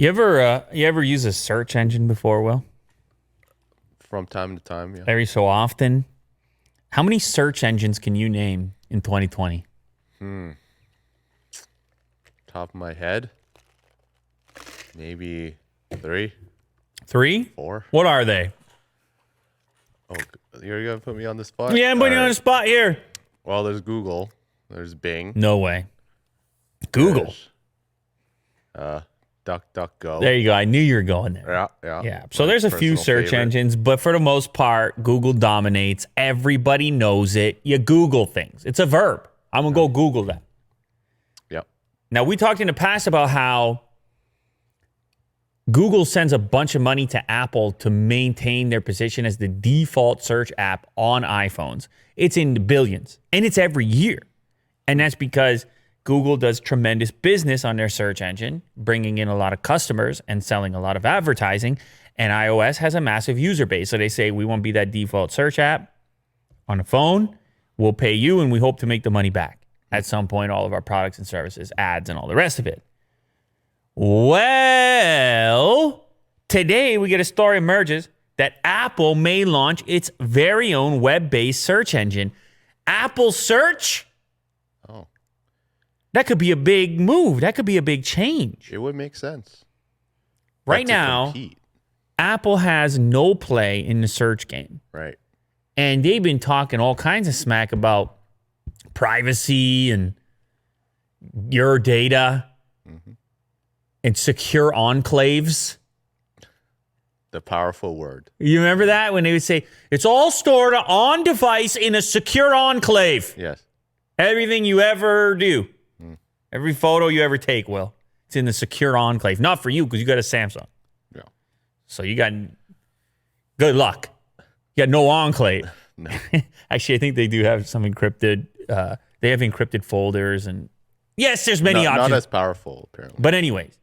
You ever use a search engine before, Will? From time to time, yeah. Every so often. How many search engines can you name in 2020? Top of my head, maybe 3. 3? 4. What are they? Oh, you're going to put me on the spot? Yeah, I'm putting you on the spot here. Well, there's Google. There's Bing. No way. Google. There's, DuckDuckGo. There you go. I knew you were going there. Yeah. So there's a few search favorite. engines, but for the most part, Google dominates. Everybody knows it. You Google things. It's a verb. I'm going to go Google that. Yep. Now, we talked in the past about how Google sends a bunch of money to Apple to maintain their position as the default search app on iPhones. It's in the billions, and it's every year. And that's because Google does tremendous business on their search engine, bringing in a lot of customers and selling a lot of advertising. And iOS has a massive user base. So they say, we want to be that default search app on a phone. We'll pay you, and we hope to make the money back at some point, all of our products and services, ads, and all the rest of it. Well, today we get a story emerges that Apple may launch its very own web-based search engine. Apple Search? Oh. That could be a big move. That could be a big change. It would make sense. Right now, Apple has no play in the search game. Right. And they've been talking all kinds of smack about privacy and your data and secure enclaves. The powerful word. You remember that? When they would say, it's all stored on device in a secure enclave. Yes. Everything you ever do. Every photo you ever take, Will, it's in the secure enclave. Not for you, because you got a Samsung. Yeah. So you got good luck. You got no enclave. No. Actually, I think they do have some encrypted. They have encrypted folders, and yes, there's many options. Not as powerful, apparently. But anyways,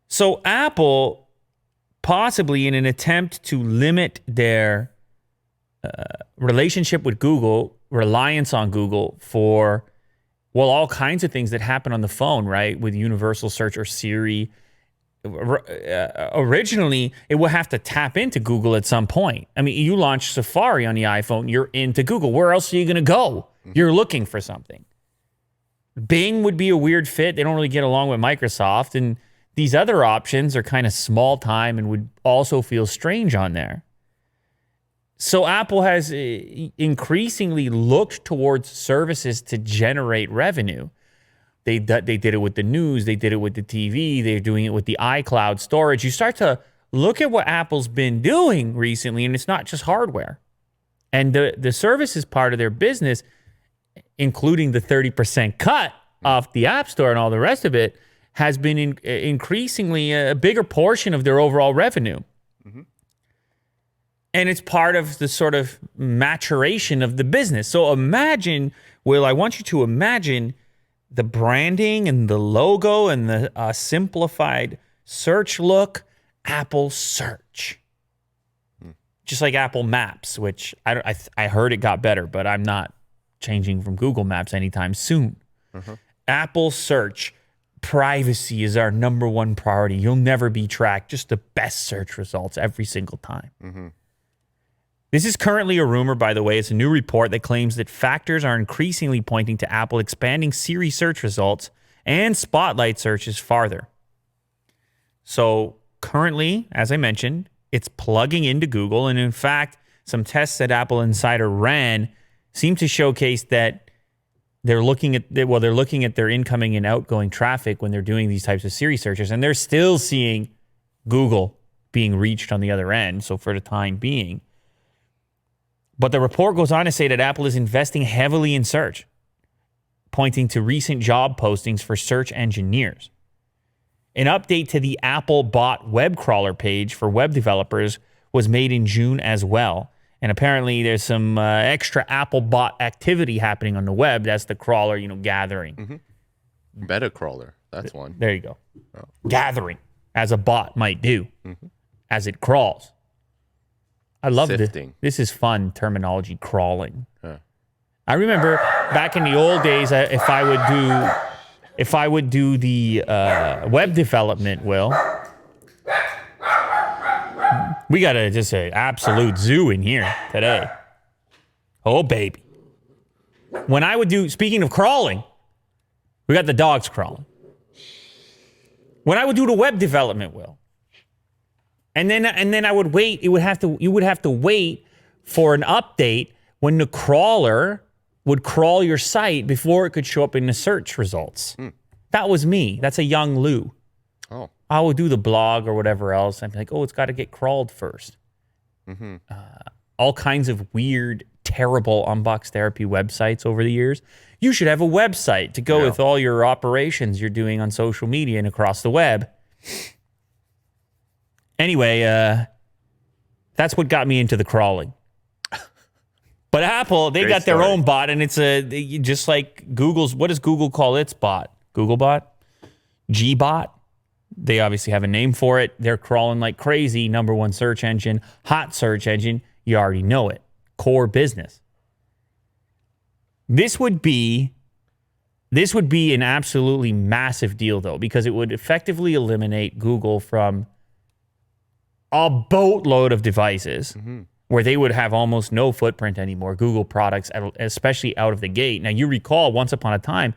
so Apple, possibly in an attempt to limit their relationship with Google, reliance on Google for, well, all kinds of things that happen on the phone, right? With Universal Search or Siri. Originally, it will have to tap into Google at some point. I mean, you launch Safari on the iPhone, you're into Google. Where else are you going to go? You're looking for something. Bing would be a weird fit. They don't really get along with Microsoft. And these other options are kind of small time and would also feel strange on there. So Apple has increasingly looked towards services to generate revenue. They did it with the news. They did it with the TV. They're doing it with the iCloud storage. You start to look at what Apple's been doing recently, and it's not just hardware. And the services part of their business, including the 30% cut off the App Store and all the rest of it, has been increasingly a bigger portion of their overall revenue. And it's part of the sort of maturation of the business. So imagine, Will, I want you to imagine the branding and the logo and the simplified search look, Apple Search. Just like Apple Maps, which I heard it got better, but I'm not changing from Google Maps anytime soon. Apple Search. Privacy is our number one priority. You'll never be tracked. Just the best search results every single time. This is currently a rumor, by the way. It's a new report that claims that factors are increasingly pointing to Apple expanding Siri search results and Spotlight searches farther. So currently, as I mentioned, it's plugging into Google. And in fact, some tests that Apple Insider ran seem to showcase that they're looking at their incoming and outgoing traffic when they're doing these types of Siri searches, and they're still seeing Google being reached on the other end. So for the time being. But the report goes on to say that Apple is investing heavily in search, pointing to recent job postings for search engineers. An update to the Apple Bot web crawler page for web developers was made in June as well. And apparently there's some extra Apple Bot activity happening on the web. That's the crawler, gathering. Meta crawler. That's one. There you go. Oh. Gathering, as a bot might do, as it crawls. I love this. This is fun terminology, crawling. I remember back in the old days, if I would do if I would do the web development, Will, we got just an absolute zoo in here today. Oh, baby. When I would do, speaking of crawling, we got the dogs crawling. When I would do the web development, Will, and then I would wait. You would have to wait for an update when the crawler would crawl your site before it could show up in the search results. That was me. That's a young Lou. Oh. I would do the blog or whatever else. I'm like, oh, it's got to get crawled first. All kinds of weird, terrible unbox therapy websites over the years. You should have a website to go with all your operations you're doing on social media and across the web. Anyway, that's what got me into the crawling. But Apple, they got their own bot, and it's just like Google's. What does Google call its bot? Googlebot? Gbot? They obviously have a name for it. They're crawling like crazy. #1 search engine, hot search engine. You already know it. Core business. This would be an absolutely massive deal, though, because it would effectively eliminate Google from a boatload of devices where they would have almost no footprint anymore, Google products, especially out of the gate. Now, you recall, once upon a time,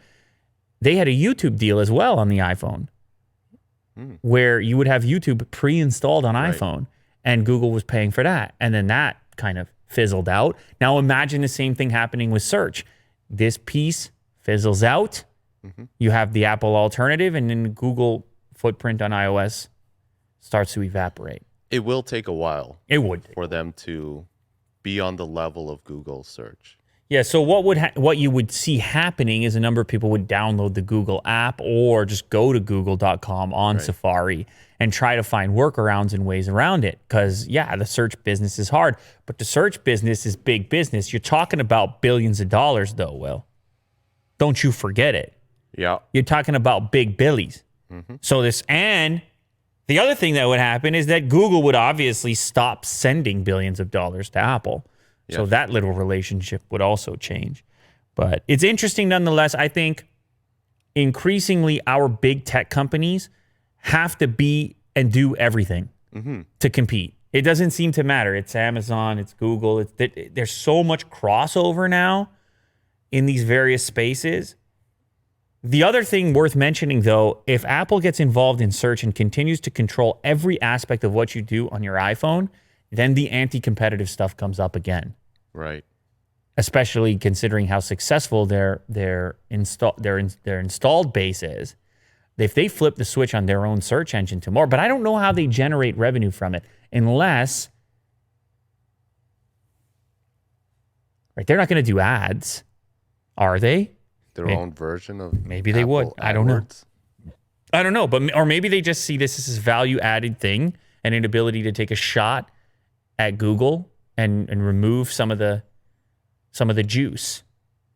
they had a YouTube deal as well on the iPhone where you would have YouTube pre-installed on iPhone, and Google was paying for that. And then that kind of fizzled out. Now, imagine the same thing happening with search. This piece fizzles out. You have the Apple alternative, and then the Google footprint on iOS starts to evaporate. It will take a while. It would for them to be on the level of Google search. Yeah. So what you would see happening is a number of people would download the Google app or just go to google.com on Safari and try to find workarounds and ways around it. Because the search business is hard, but the search business is big business. You're talking about billions of dollars, though, Will. Don't you forget it. Yeah. You're talking about big billies. So and the other thing that would happen is that Google would obviously stop sending billions of dollars to Apple. So that little relationship would also change. But it's interesting nonetheless. I think increasingly our big tech companies have to be and do everything to compete. It doesn't seem to matter. It's Amazon, it's Google. There's so much crossover now in these various spaces. The other thing worth mentioning, though, if Apple gets involved in search and continues to control every aspect of what you do on your iPhone, then the anti-competitive stuff comes up again. Right. Especially considering how successful their installed base is. If they flip the switch on their own search engine tomorrow, but I don't know how they generate revenue from it unless they're not going to do ads, are they? Their own version of maybe they would. I don't know. I don't know, or maybe they just see this as a value-added thing and an ability to take a shot at Google and remove some of the juice.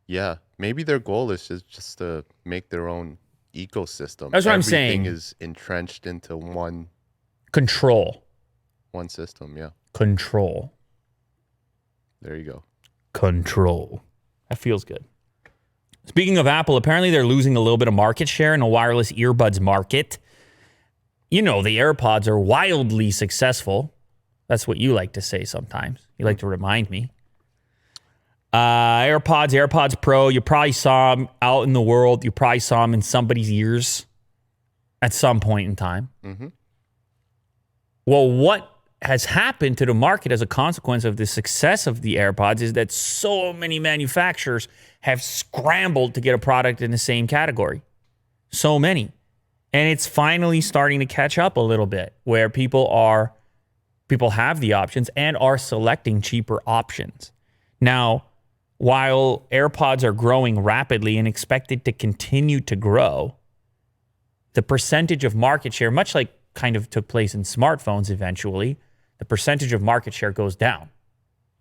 Yeah, maybe their goal is just to make their own ecosystem. That's what I'm saying. Everything is entrenched into one system. Yeah. Control. There you go. Control. That feels good. Speaking of Apple, apparently they're losing a little bit of market share in the wireless earbuds market. You know, the AirPods are wildly successful. That's what you like to say sometimes. You like to remind me. AirPods Pro, you probably saw them out in the world. You probably saw them in somebody's ears at some point in time. Well, what has happened to the market as a consequence of the success of the AirPods is that so many manufacturers have scrambled to get a product in the same category. So many. And it's finally starting to catch up a little bit where people have the options and are selecting cheaper options. Now, while AirPods are growing rapidly and expected to continue to grow, the percentage of market share, much like kind of took place in smartphones eventually, the percentage of market share goes down,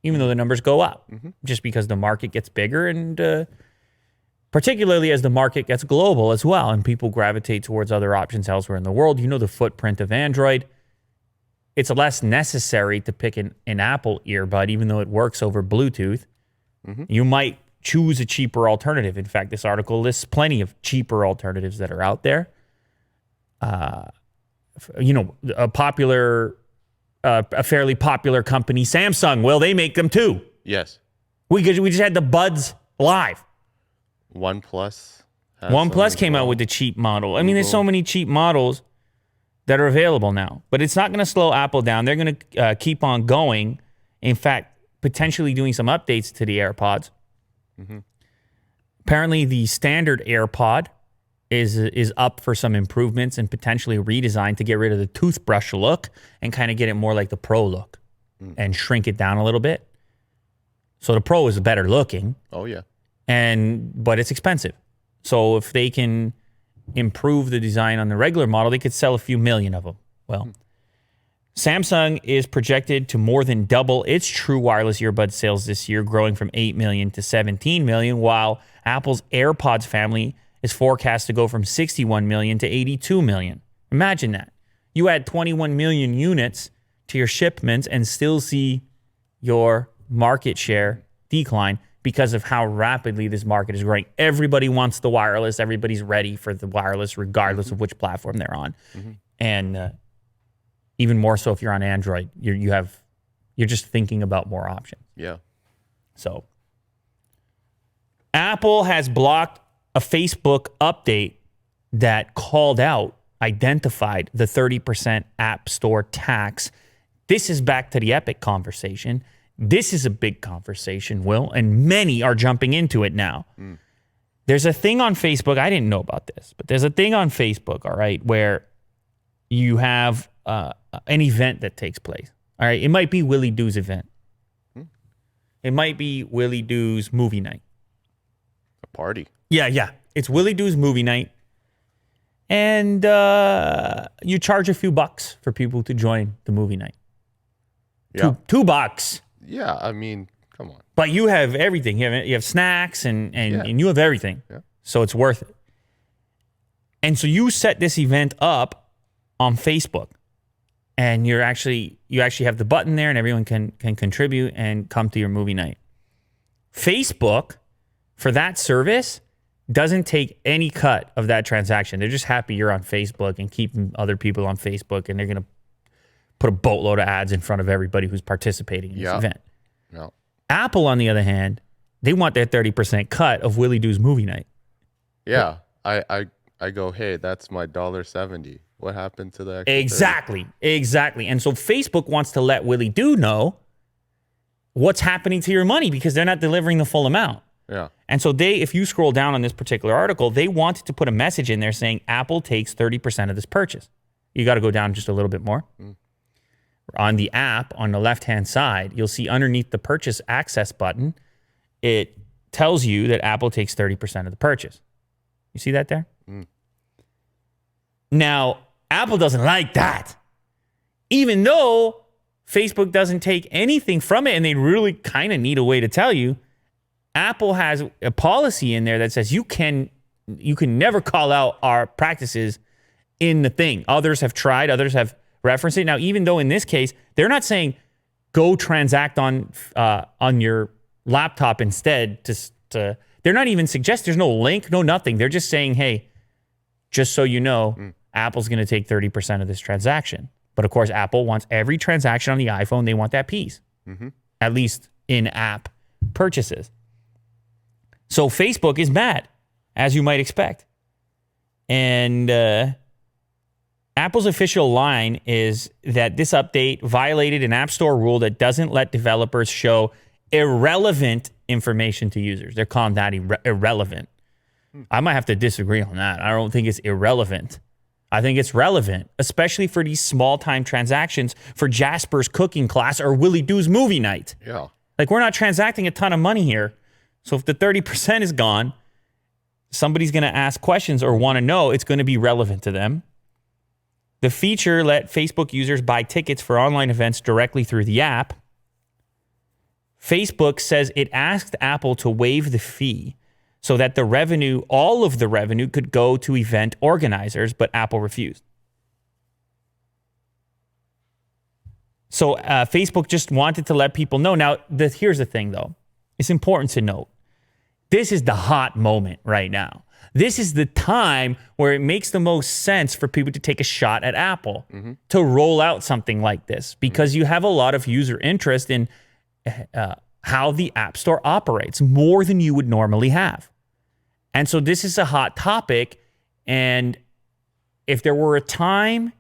even though the numbers go up, just because the market gets bigger and particularly as the market gets global as well and people gravitate towards other options elsewhere in the world. You know the footprint of Android. It's less necessary to pick an Apple earbud, even though it works over Bluetooth. You might choose a cheaper alternative. In fact, this article lists plenty of cheaper alternatives that are out there. A fairly popular company, Samsung. Well, they make them too. Yes. We just had the Buds Live. OnePlus. OnePlus came out with the cheap model. I mean, there's so many cheap models that are available now. But it's not going to slow Apple down. They're going to keep on going. In fact, potentially doing some updates to the AirPods. Mm-hmm. Apparently, the standard AirPod is up for some improvements and potentially redesigned to get rid of the toothbrush look and kind of get it more like the Pro look and shrink it down a little bit. So the Pro is better looking. Oh, yeah. But it's expensive. So if they can improve the design on the regular model, they could sell a few million of them. Well, Samsung is projected to more than double its true wireless earbud sales this year, growing from 8 million to 17 million, while Apple's AirPods family is forecast to go from 61 million to 82 million. Imagine that. You add 21 million units to your shipments and still see your market share decline because of how rapidly this market is growing. Everybody wants the wireless. Everybody's ready for the wireless, regardless of which platform they're on. Mm-hmm. And even more so if you're on Android, you're just thinking about more options. Yeah. So Apple has blocked a Facebook update that identified the 30% App Store tax. This is back to the Epic conversation. This is a big conversation, Will, and many are jumping into it now. There's a thing on Facebook, I didn't know about this, but there's a thing on Facebook, all right, where you have an event that takes place. All right, it might be Willie Doo's event. It might be Willie Doo's movie night. A party. Yeah. It's Willie Doo's movie night. And you charge a few bucks for people to join the movie night. Yeah. $2. Yeah, I mean, come on. But you have everything. You have snacks and you have everything. Yeah. So it's worth it. And so you set this event up on Facebook. And you actually have the button there and everyone can contribute and come to your movie night. Facebook, for that service, doesn't take any cut of that transaction. They're just happy you're on Facebook and keeping other people on Facebook, and they're going to put a boatload of ads in front of everybody who's participating in this event. Yeah. Apple, on the other hand, they want their 30% cut of Willie Doo's movie night. Yeah. I go, hey, that's my $1.70. What happened to the extra Exactly. And so Facebook wants to let Willie Doo know what's happening to your money because they're not delivering the full amount. Yeah. And so if you scroll down on this particular article, they wanted to put a message in there saying Apple takes 30% of this purchase. You got to go down just a little bit more. On the app, on the left-hand side, you'll see underneath the purchase access button, it tells you that Apple takes 30% of the purchase. You see that there? Now, Apple doesn't like that. Even though Facebook doesn't take anything from it and they really kind of need a way to tell you, Apple has a policy in there that says you can never call out our practices in the thing. Others have tried, others have referenced it. Now, even though in this case, they're not saying go transact on your laptop instead to they're not even suggesting, there's no link, no nothing. They're just saying, hey, just so you know, Apple's going to take 30% of this transaction. But of course, Apple wants every transaction on the iPhone, they want that piece, at least in-app purchases. So Facebook is mad, as you might expect. And Apple's official line is that this update violated an App Store rule that doesn't let developers show irrelevant information to users. They're calling that irrelevant. I might have to disagree on that. I don't think it's irrelevant. I think it's relevant, especially for these small-time transactions for Jasper's cooking class or Willie Doo's movie night. Yeah. Like, we're not transacting a ton of money here. So if the 30% is gone, somebody's going to ask questions or want to know, it's going to be relevant to them. The feature let Facebook users buy tickets for online events directly through the app. Facebook says it asked Apple to waive the fee so that the revenue, all of the revenue, could go to event organizers, but Apple refused. So Facebook just wanted to let people know. Now, here's the thing, though. It's important to note. This is the hot moment right now. This is the time where it makes the most sense for people to take a shot at Apple to roll out something like this, because you have a lot of user interest in how the App Store operates, more than you would normally have. And so this is a hot topic. And if there were a time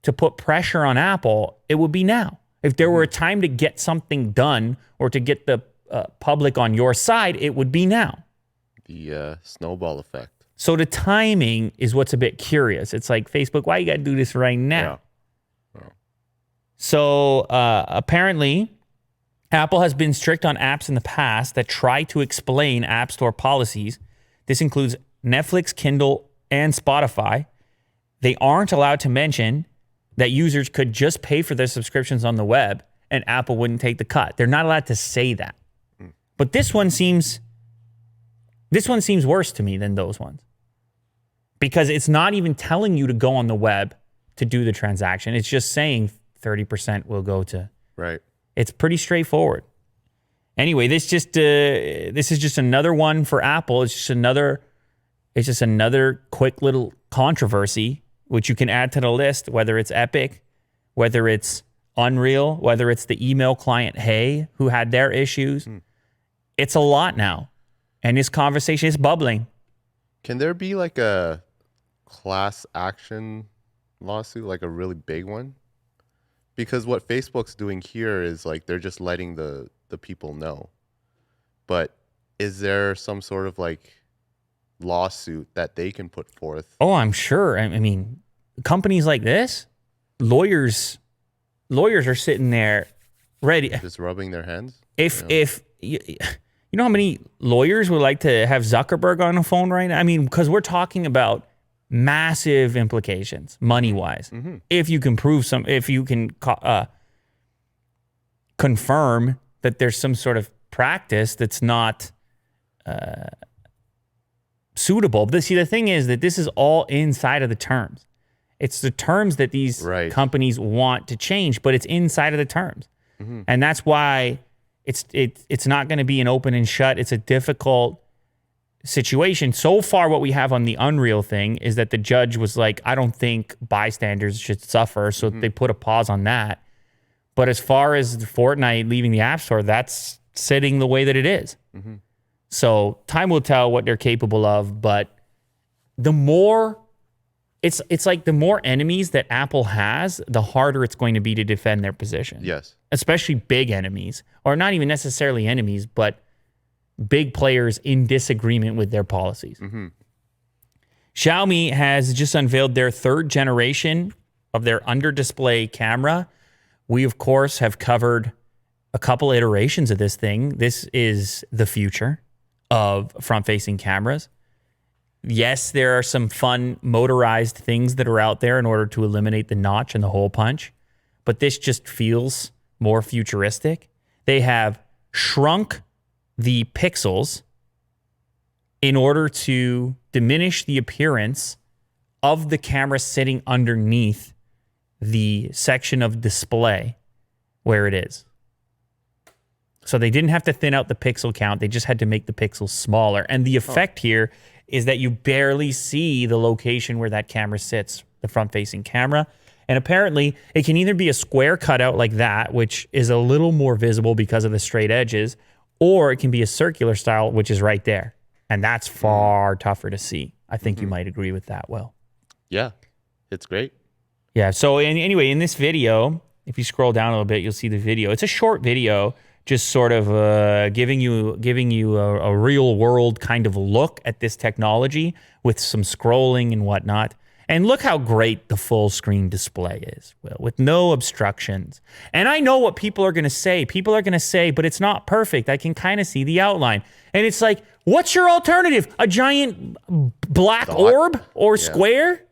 to put pressure on Apple, it would be now. If there were a time to get something done or to get the public on your side, it would be now. The snowball effect. So the timing is what's a bit curious. It's like, Facebook, why you got to do this right now? Yeah. Oh. So apparently, Apple has been strict on apps in the past that try to explain App Store policies. This includes Netflix, Kindle, and Spotify. They aren't allowed to mention that users could just pay for their subscriptions on the web and Apple wouldn't take the cut. They're not allowed to say that. But this one seems worse to me than those ones, because it's not even telling you to go on the web to do the transaction. It's just saying 30% will go to. Right. It's pretty straightforward. Anyway, this is just another one for Apple. It's just another quick little controversy, which you can add to the list, whether it's Epic, whether it's Unreal, whether it's the email client Hey, who had their issues. It's a lot now. And this conversation is bubbling. Can there be like a class action lawsuit, like a really big one? Because what Facebook's doing here is like they're just letting the people know. But is there some sort of like lawsuit that they can put forth? Oh, I'm sure. I mean, companies like this, lawyers are sitting there ready. Just rubbing their hands? If you know how many lawyers would like to have Zuckerberg on the phone right now? I mean, because we're talking about massive implications money-wise. If you can prove if you can confirm that there's some sort of practice that's not suitable. But see, the thing is that this is all inside of the terms. It's the terms that these companies want to change, but it's inside of the terms. And that's why it's not going to be an open and shut. It's a difficult situation. So far, what we have on the Unreal thing is that the judge was like, I don't think bystanders should suffer. So they put a pause on that. But as far as Fortnite leaving the App Store, that's sitting the way that it is. So time will tell what they're capable of. But the more, it's like the more enemies that Apple has, the harder it's going to be to defend their position. Yes. Especially big enemies, or not even necessarily enemies, but big players in disagreement with their policies. Xiaomi has just unveiled their third generation of their under-display camera. We, of course, have covered a couple iterations of this thing. This is the future of front-facing cameras. Yes, there are some fun motorized things that are out there in order to eliminate the notch and the hole punch, but this just feels more futuristic. They have shrunk the pixels in order to diminish the appearance of the camera sitting underneath the section of display where it is. So they didn't have to thin out the pixel count. They just had to make the pixels smaller. And the effect here is that you barely see the location where that camera sits, the front-facing camera. And apparently, it can either be a square cutout like that, which is a little more visible because of the straight edges, or it can be a circular style, which is right there. And that's far tougher to see. I think you might agree with that, Will. Yeah, it's great. Yeah, so anyway, in this video, if you scroll down a little bit, you'll see the video. It's a short video, just sort of giving you a real-world kind of look at this technology with some scrolling and whatnot. And look how great the full screen display is, Will, with no obstructions. And I know what people are going to say. People are going to say, but it's not perfect. I can kind of see the outline. And it's like, what's your alternative? A giant black orb or square?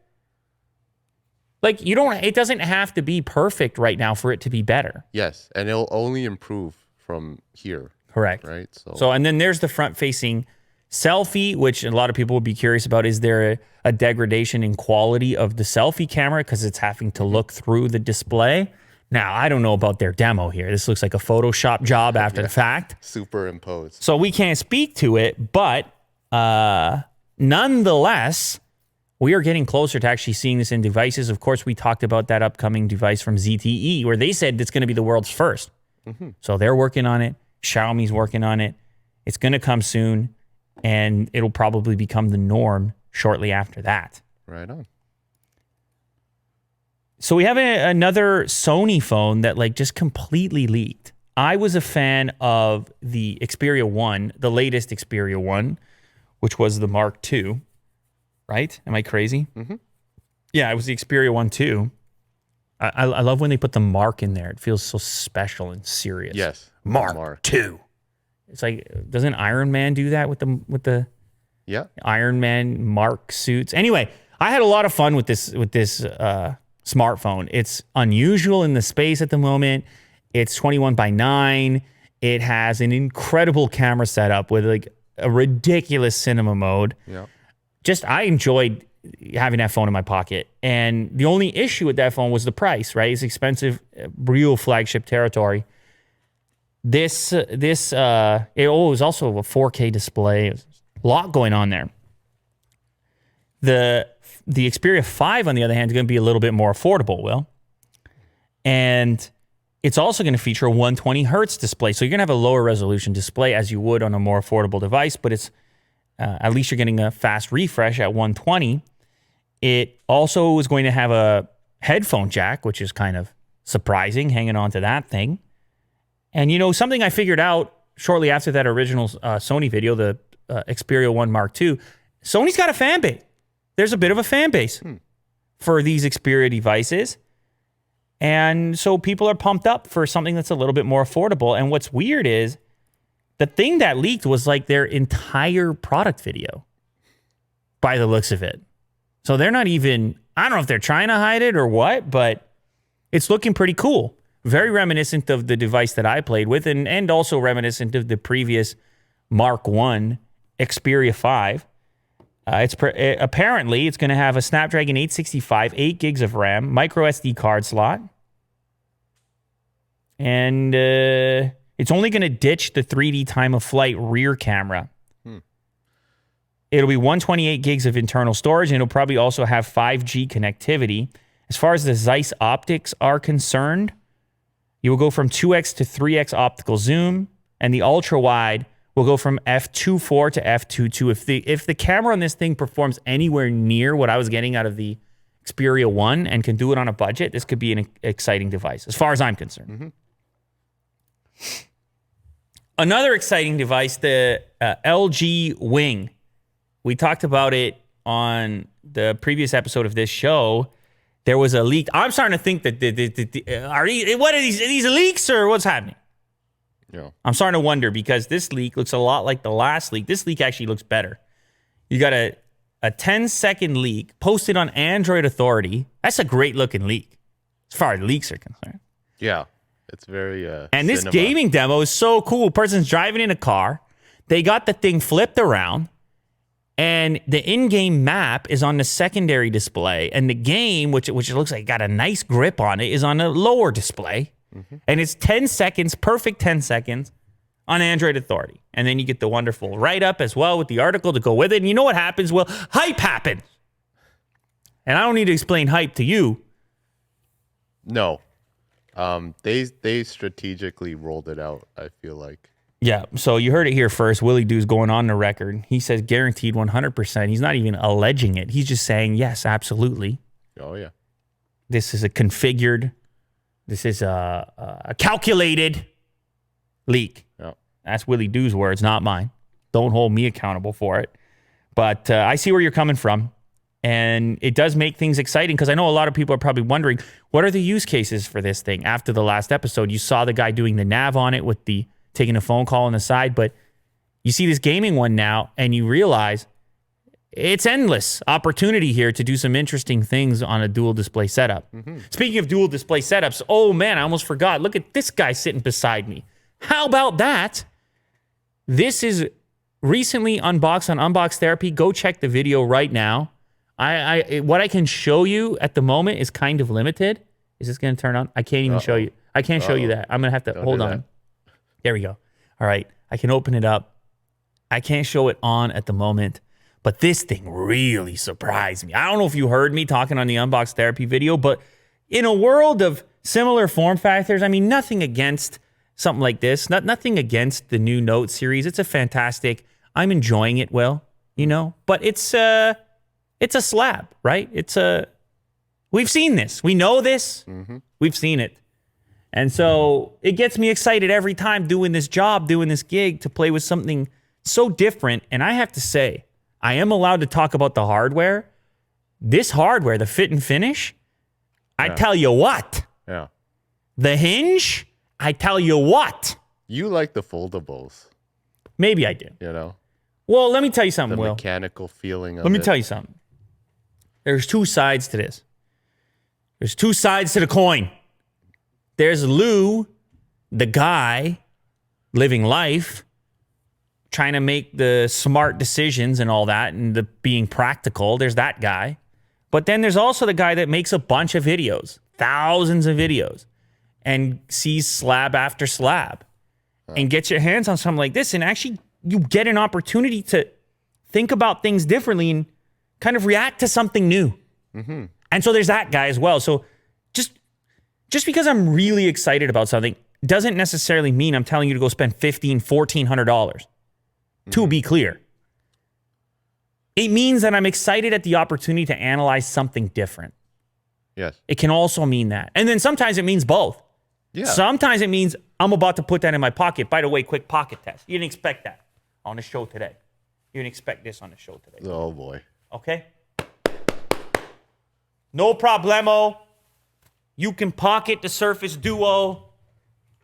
Like, it doesn't have to be perfect right now for it to be better. Yes, and it'll only improve from here. Correct. Right? So and then there's the front-facing selfie, which a lot of people would be curious about. Is there a degradation in quality of the selfie camera because it's having to look through the display? Now, I don't know about their demo here. This looks like a Photoshop job after the fact. Superimposed. So we can't speak to it, but nonetheless, we are getting closer to actually seeing this in devices. Of course, we talked about that upcoming device from ZTE where they said it's going to be the world's first. So they're working on it. Xiaomi's working on it. It's going to come soon, and it'll probably become the norm shortly after that. Right on. So we have another Sony phone that like just completely leaked. I was a fan of the Xperia 1, the latest Xperia 1, which was the Mark II, right? Am I crazy? Yeah, it was the Xperia 1 too. I love when they put the Mark in there. It feels so special and serious. Yes. Mark II. It's like, doesn't Iron Man do that with the Iron Man Mark suits? Anyway, I had a lot of fun with this smartphone. It's unusual in the space at the moment. It's 21:9. It has an incredible camera setup with like a ridiculous cinema mode. Yeah. Just, I enjoyed having that phone in my pocket. And the only issue with that phone was the price, right? It's expensive, real flagship territory. It was also a 4K display. A lot going on there. The Xperia 5, on the other hand, is going to be a little bit more affordable, Will. And it's also going to feature a 120 hertz display. So you're going to have a lower resolution display as you would on a more affordable device, but it's at least you're getting a fast refresh at 120. It also is going to have a headphone jack, which is kind of surprising, hanging on to that thing. And, you know, something I figured out shortly after that original Sony video, the Xperia 1 Mark II, Sony's got a fan base. There's a bit of a fan base for these Xperia devices. And so people are pumped up for something that's a little bit more affordable. And what's weird is the thing that leaked was like their entire product video by the looks of it. So they're not even, I don't know if they're trying to hide it or what, but it's looking pretty cool. Very reminiscent of the device that I played with and also reminiscent of the previous Mark I Xperia 5. Apparently, it's going to have a Snapdragon 865, 8 gigs of RAM, micro SD card slot. And it's only going to ditch the 3D time of flight rear camera. It'll be 128 gigs of internal storage, and it'll probably also have 5G connectivity. As far as the Zeiss optics are concerned, you will go from 2x to 3x optical zoom, and the ultra-wide will go from f2.4 to f2.2. If the camera on this thing performs anywhere near what I was getting out of the Xperia 1 and can do it on a budget, this could be an exciting device, as far as I'm concerned. Another exciting device, the LG Wing. We talked about it on the previous episode of this show. There was a leak. I'm starting to think that what are these leaks or what's happening? Yeah. I'm starting to wonder because this leak looks a lot like the last leak. This leak actually looks better. You got a 10-second leak posted on Android Authority. That's a great looking leak as far as leaks are concerned. Yeah. It's very and this gaming demo is so cool. Person's driving in a car. They got the thing flipped around. And the in-game map is on the secondary display. And the game, which looks like got a nice grip on it, is on a lower display. And it's 10 seconds, perfect 10 seconds on Android Authority. And then you get the wonderful write-up as well with the article to go with it. And you know what happens? Well, hype happens. And I don't need to explain hype to you. No. They strategically rolled it out, I feel like. Yeah, so you heard it here first. Willie Doo's going on the record. He says guaranteed 100%. He's not even alleging it. He's just saying, yes, absolutely. Oh, yeah. This is a configured, this is a calculated leak. Yeah. That's Willie Doo's words, not mine. Don't hold me accountable for it. But I see where you're coming from. And it does make things exciting because I know a lot of people are probably wondering, what are the use cases for this thing? After the last episode, you saw the guy doing the nav on it with the taking a phone call on the side, but you see this gaming one now and you realize it's endless opportunity here to do some interesting things on a dual display setup. Speaking of dual display setups, oh man, I almost forgot. Look at this guy sitting beside me. How about that? This is recently unboxed on Unbox Therapy. Go check the video right now. What I can show you at the moment is kind of limited. Is this going to turn on? I can't even show you. I can't show you that. I'm going to have to hold on. There we go. All right. I can open it up. I can't show it on at the moment, but this thing really surprised me. I don't know if you heard me talking on the Unbox Therapy video, but in a world of similar form factors, I mean, nothing against something like this, nothing against the new Note series. It's a fantastic, I'm enjoying it, Will, you know, but it's a slab, right? We've seen this. We know this. We've seen it. And so it gets me excited every time doing this job, doing this gig, to play with something so different. And I have to say, I am allowed to talk about the hardware. This hardware, the fit and finish, I tell you what. Yeah. The hinge, I tell you what. You like the foldables. Maybe I do. You know? Well, let me tell you something, Will. The mechanical feeling of Let me tell you something. There's two sides to this. There's two sides to the coin. There's Lou, the guy living life, trying to make the smart decisions and all that, and the being practical. There's that guy. But then there's also the guy that makes a bunch of videos, thousands of videos, and sees slab after slab, and gets your hands on something like this, and actually you get an opportunity to think about things differently and kind of react to something new. And so there's that guy as well. So just because I'm really excited about something doesn't necessarily mean I'm telling you to go spend $1,500, $1,400. To be clear, it means that I'm excited at the opportunity to analyze something different. Yes. It can also mean that. And then sometimes it means both. Yeah. Sometimes it means I'm about to put that in my pocket. By the way, quick pocket test. You didn't expect that on the show today. You didn't expect this on the show today. Oh, boy. Okay? No problemo. You can pocket the Surface Duo.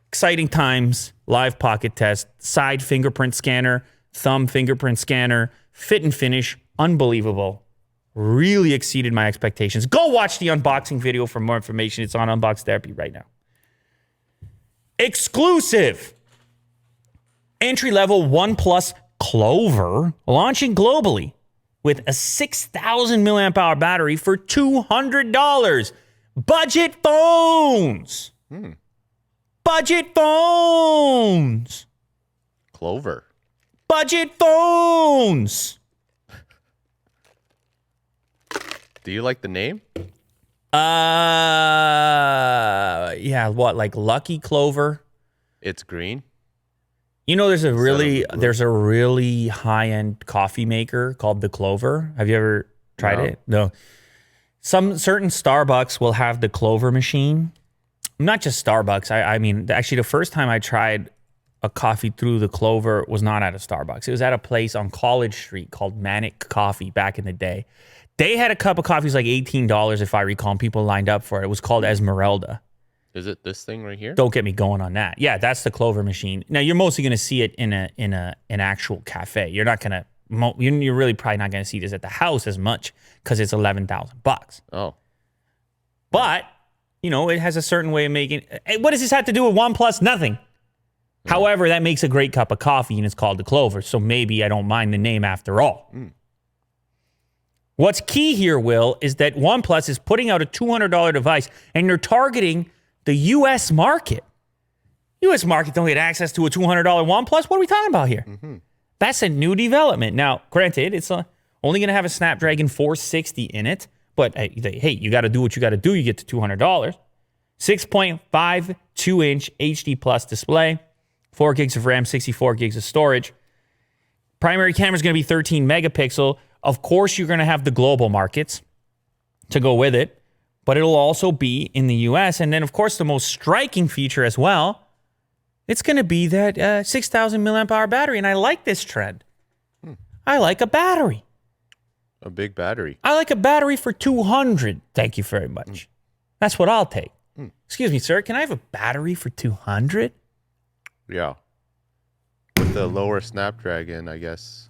Exciting times. Live pocket test. Side fingerprint scanner. Thumb fingerprint scanner. Fit and finish. Unbelievable. Really exceeded my expectations. Go watch the unboxing video for more information. It's on Unbox Therapy right now. Exclusive. Entry-level OnePlus Clover launching globally with a 6,000 milliamp hour battery for $200. Budget phones. Budget phones. Clover. Budget phones. Do you like the name? Yeah, what, like Lucky Clover? It's green. You know, there's a really high-end coffee maker called the Clover. Have you ever tried it? No. Some certain Starbucks will have the Clover machine. Not just Starbucks. I mean, actually, the first time I tried a coffee through the Clover was not at a Starbucks. It was at a place on College Street called Manic Coffee back in the day. They had a cup of coffee, it was like $18, if I recall, and people lined up for it. It was called Esmeralda. Is it this thing right here? Don't get me going on that. Yeah, that's the Clover machine. Now, you're mostly going to see it in an actual cafe. You're not going to, you're really probably not going to see this at the house as much because it's $11,000. Oh. But, you know, it has a certain way of making, what does this have to do with OnePlus? Nothing. However, that makes a great cup of coffee, and it's called the Clover, so maybe I don't mind the name after all. What's key here, Will, is that OnePlus is putting out a $200 device, and they're targeting the U.S. market. U.S. market don't get access to a $200 OnePlus. What are we talking about here? That's a new development. Now, granted, it's only going to have a Snapdragon 460 in it, but hey, you got to do what you got to do. You get to $200. 6.52-inch HD Plus display. 4 gigs of RAM, 64 gigs of storage. Primary camera is going to be 13 megapixel. Of course, you're going to have the global markets to go with it, but it'll also be in the US. And then, of course, the most striking feature as well, it's going to be that 6,000 milliamp hour battery. And I like this trend. I like a battery. A big battery. I like a battery for 200. Thank you very much. That's what I'll take. Excuse me, sir. Can I have a battery for 200? Yeah. With the lower Snapdragon, I guess,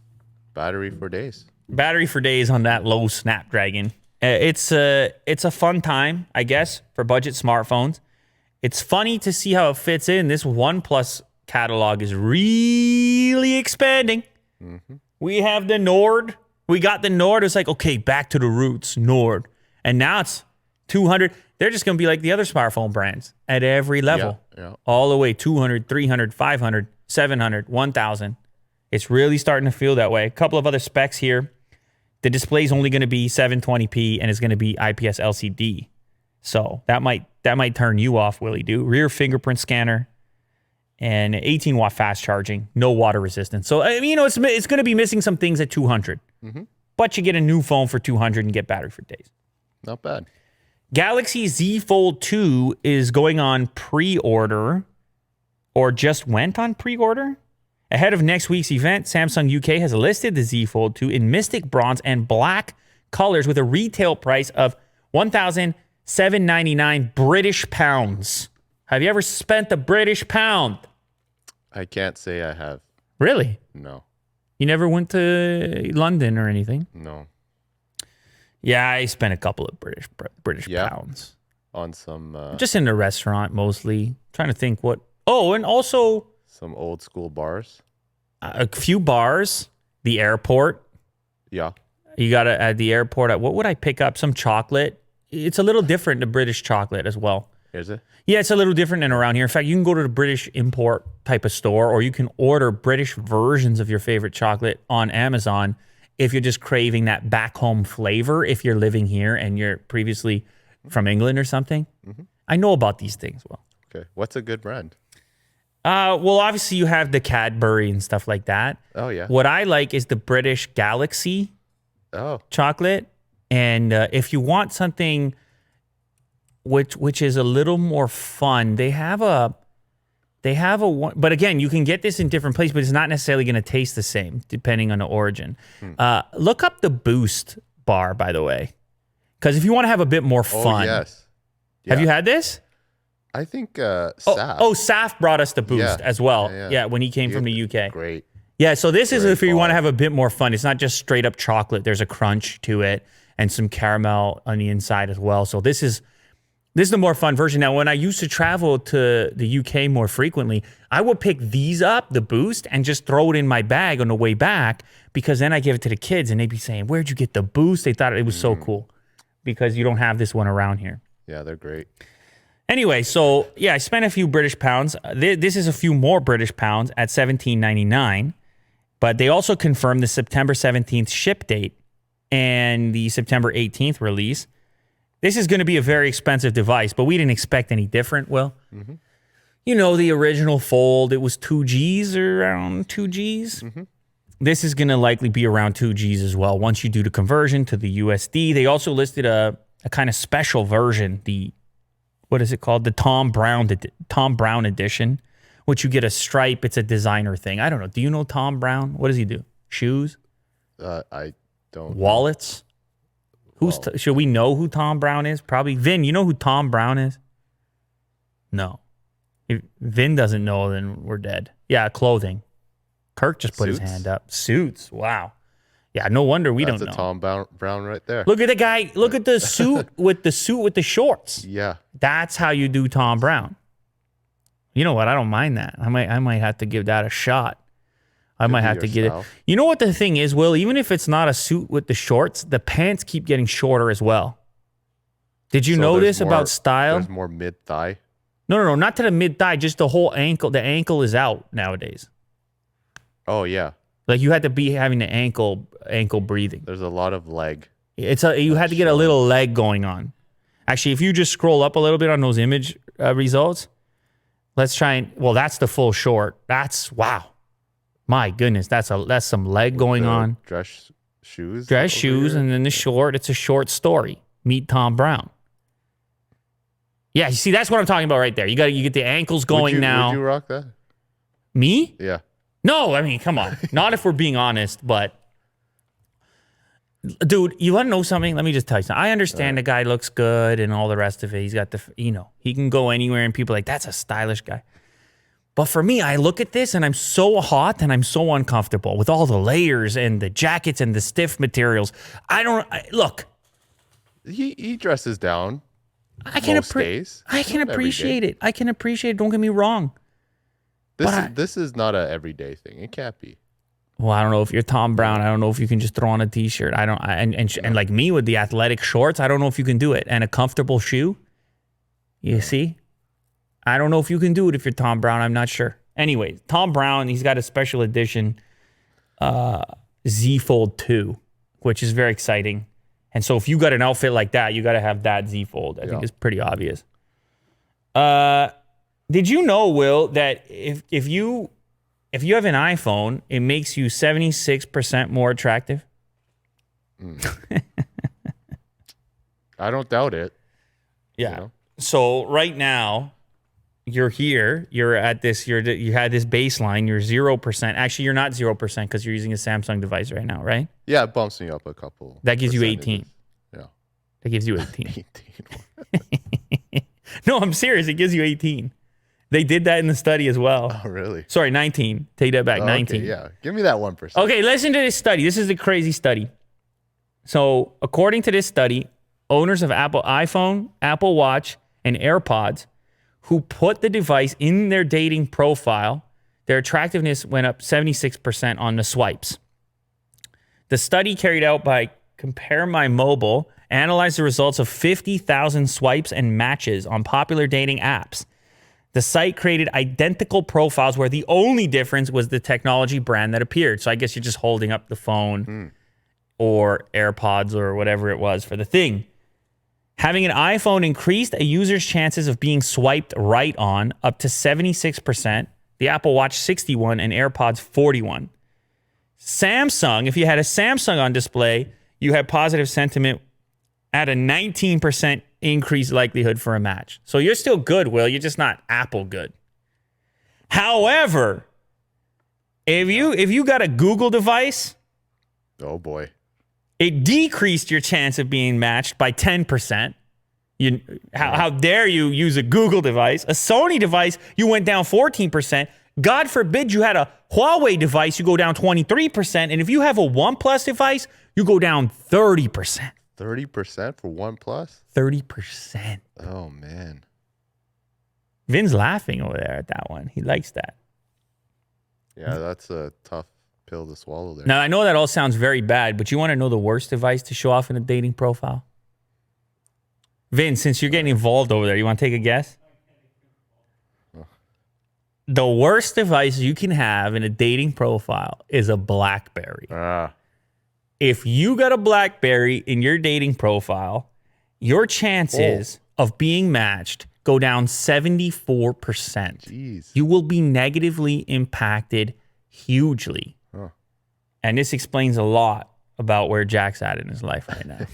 battery for days. Battery for days on that low Snapdragon. It's a fun time, I guess, for budget smartphones. It's funny to see how it fits in. This OnePlus catalog is really expanding. We have the Nord. We got the Nord. It's like, okay, back to the roots, Nord. And now it's 200. They're just going to be like the other smartphone brands at every level. Yeah. All the way 200, 300, 500, 700, 1000. It's really starting to feel that way. A couple of other specs here. The display is only going to be 720p and it's going to be IPS LCD. So that might turn you off, Willie Do. Rear fingerprint scanner and 18-watt fast charging, no water resistance. So, it's going to be missing some things at 200. But you get a new phone for 200 and get battery for days. Not bad. Galaxy Z Fold 2 is going on pre-order or just went on pre-order. Ahead of next week's event, Samsung UK has listed the Z Fold 2 in Mystic Bronze and Black colors with a retail price of £1,799 British pounds. Have you ever spent a British pound? I can't say I have. Really? No. You never went to London or anything? No. Yeah, I spent a couple of British pounds. On some... just in a restaurant, mostly. Trying to think what... Oh, and also... Some old school bars. A few bars. The airport. Yeah. You got to, at the airport, what would I pick up? Some chocolate. It's a little different, the British chocolate as well. Is it? Yeah, it's a little different than around here. In fact, you can go to the British import type of store, or you can order British versions of your favorite chocolate on Amazon if you're just craving that back home flavor, if you're living here and you're previously from England or something. I know about these things well. Okay. What's a good brand? Well, obviously you have the Cadbury and stuff like that. Oh, yeah. What I like is the British Galaxy chocolate. And if you want something which is a little more fun, they have a one, but again, you can get this in different places, but it's not necessarily going to taste the same depending on the origin. Look up the Boost bar, by the way, because if you want to have a bit more fun. Oh, yes. Yeah. Have you had this? I think Saf. Saf brought us the Boost as well. Yeah, when he came from the UK. Great. Yeah, so this is if you want to bar. have a bit more fun. It's not just straight up chocolate. There's a crunch to it and some caramel on the inside as well. So this is the more fun version. Now, when I used to travel to the UK more frequently, I would pick these up, the Boost, and just throw it in my bag on the way back, because then I give it to the kids and they'd be saying, "Where'd you get the Boost?" They thought it was so cool because you don't have this one around here. Yeah, they're great. Anyway, so yeah, I spent a few British pounds. This is a few more British pounds at $17.99, but they also confirmed the September 17th ship date and the September 18th release. This is going to be a very expensive device, but we didn't expect any different, Will. You know, the original Fold, it was 2Gs or around 2Gs. This is going to likely be around 2Gs as well once you do the conversion to the USD. They also listed a kind of special version, what is it called? The Tom Brown edition, which you get a stripe. It's a designer thing. I don't know. Do you know Tom Brown? What does he do? Shoes? I don't. Wallets? Should we know who Tom Brown is? Probably. Vin, you know who Tom Brown is? No. If Vin doesn't know, then we're dead. Yeah, clothing. Kirk just put his hand up. Suits. Wow. Yeah, no wonder we don't know. That's a Tom Brown right there. Look at the guy. Look at the suit with the shorts. Yeah. That's how you do Tom Brown. You know what? I don't mind that. I might have to give that a shot. I might have to get it. You know what the thing is, Will? Even if it's not a suit with the shorts, the pants keep getting shorter as well. Did you notice about style? There's more mid-thigh. No, not to the mid-thigh. Just the whole ankle. The ankle is out nowadays. Oh, yeah. Like you had to be having the ankle breathing. There's a lot of leg. You had to get a little leg going on. Actually, if you just scroll up a little bit on those image results, let's try and, well, that's the full short. That's, wow. My goodness, that's some leg going on. Dress shoes. Dress shoes, and then the short. It's a short story. Meet Tom Brown. Yeah, you see, that's what I'm talking about right there. You get the ankles going now. Would you rock that? Me? Yeah. No, I mean, come on. Not if we're being honest, but dude, you want to know something? Let me just tell you something. I understand the guy looks good and all the rest of it. He's got he can go anywhere and people are like, that's a stylish guy. But for me, I look at this and I'm so hot and I'm so uncomfortable with all the layers and the jackets and the stiff materials. Look. He dresses down. I can appreciate it. I can appreciate it. Don't get me wrong. This is not a everyday thing. It can't be. Well, I don't know if you're Tom Brown. I don't know if you can just throw on a t-shirt. And like me with the athletic shorts, I don't know if you can do it. And a comfortable shoe. You see? I don't know if you can do it if you're Tom Brown. I'm not sure. Anyways, Tom Brown, he's got a special edition Z Fold 2, which is very exciting. And so if you got an outfit like that, you got to have that Z Fold. I think it's pretty obvious. Did you know, Will, that if you have an iPhone, it makes you 76% more attractive? I don't doubt it. Yeah. You know? So right now, you're here. You're at this. You had this baseline. You're 0%. Actually, you're not 0% because you're using a Samsung device right now, right? Yeah, it bumps me up a couple. That gives you percentages. 18. Yeah. That gives you 18. 18. No, I'm serious. It gives you 18. They did that in the study as well. Oh, really? Sorry, 19. Take that back. 19. Okay, yeah. Give me that 1%. Okay, listen to this study. This is a crazy study. So, according to this study, owners of Apple iPhone, Apple Watch, and AirPods who put the device in their dating profile, their attractiveness went up 76% on the swipes. The study carried out by Compare My Mobile analyzed the results of 50,000 swipes and matches on popular dating apps. The site created identical profiles where the only difference was the technology brand that appeared. So I guess you're just holding up the phone or AirPods or whatever it was for the thing. Having an iPhone increased a user's chances of being swiped right on up to 76%, the Apple Watch 61, and AirPods 41. Samsung, if you had a Samsung on display, you had positive sentiment at a 19% increased likelihood for a match. So you're still good, Will. You're just not Apple good. However, if you got a Google device, Oh, boy. it decreased your chance of being matched by 10%. How dare you use a Google device? A Sony device, you went down 14%. God forbid you had a Huawei device, you go down 23%. And if you have a OnePlus device, you go down 30%. 30% for OnePlus? 30%. Oh, man. Vin's laughing over there at that one. He likes that. Yeah, that's a tough pill to swallow there. Now, I know that all sounds very bad, but you want to know the worst device to show off in a dating profile? Vin, since you're getting involved over there, you want to take a guess? The worst device you can have in a dating profile is a BlackBerry. If you got a BlackBerry in your dating profile, your chances of being matched go down 74%. Jeez. You will be negatively impacted hugely. And this explains a lot about where Jack's at in his life right now.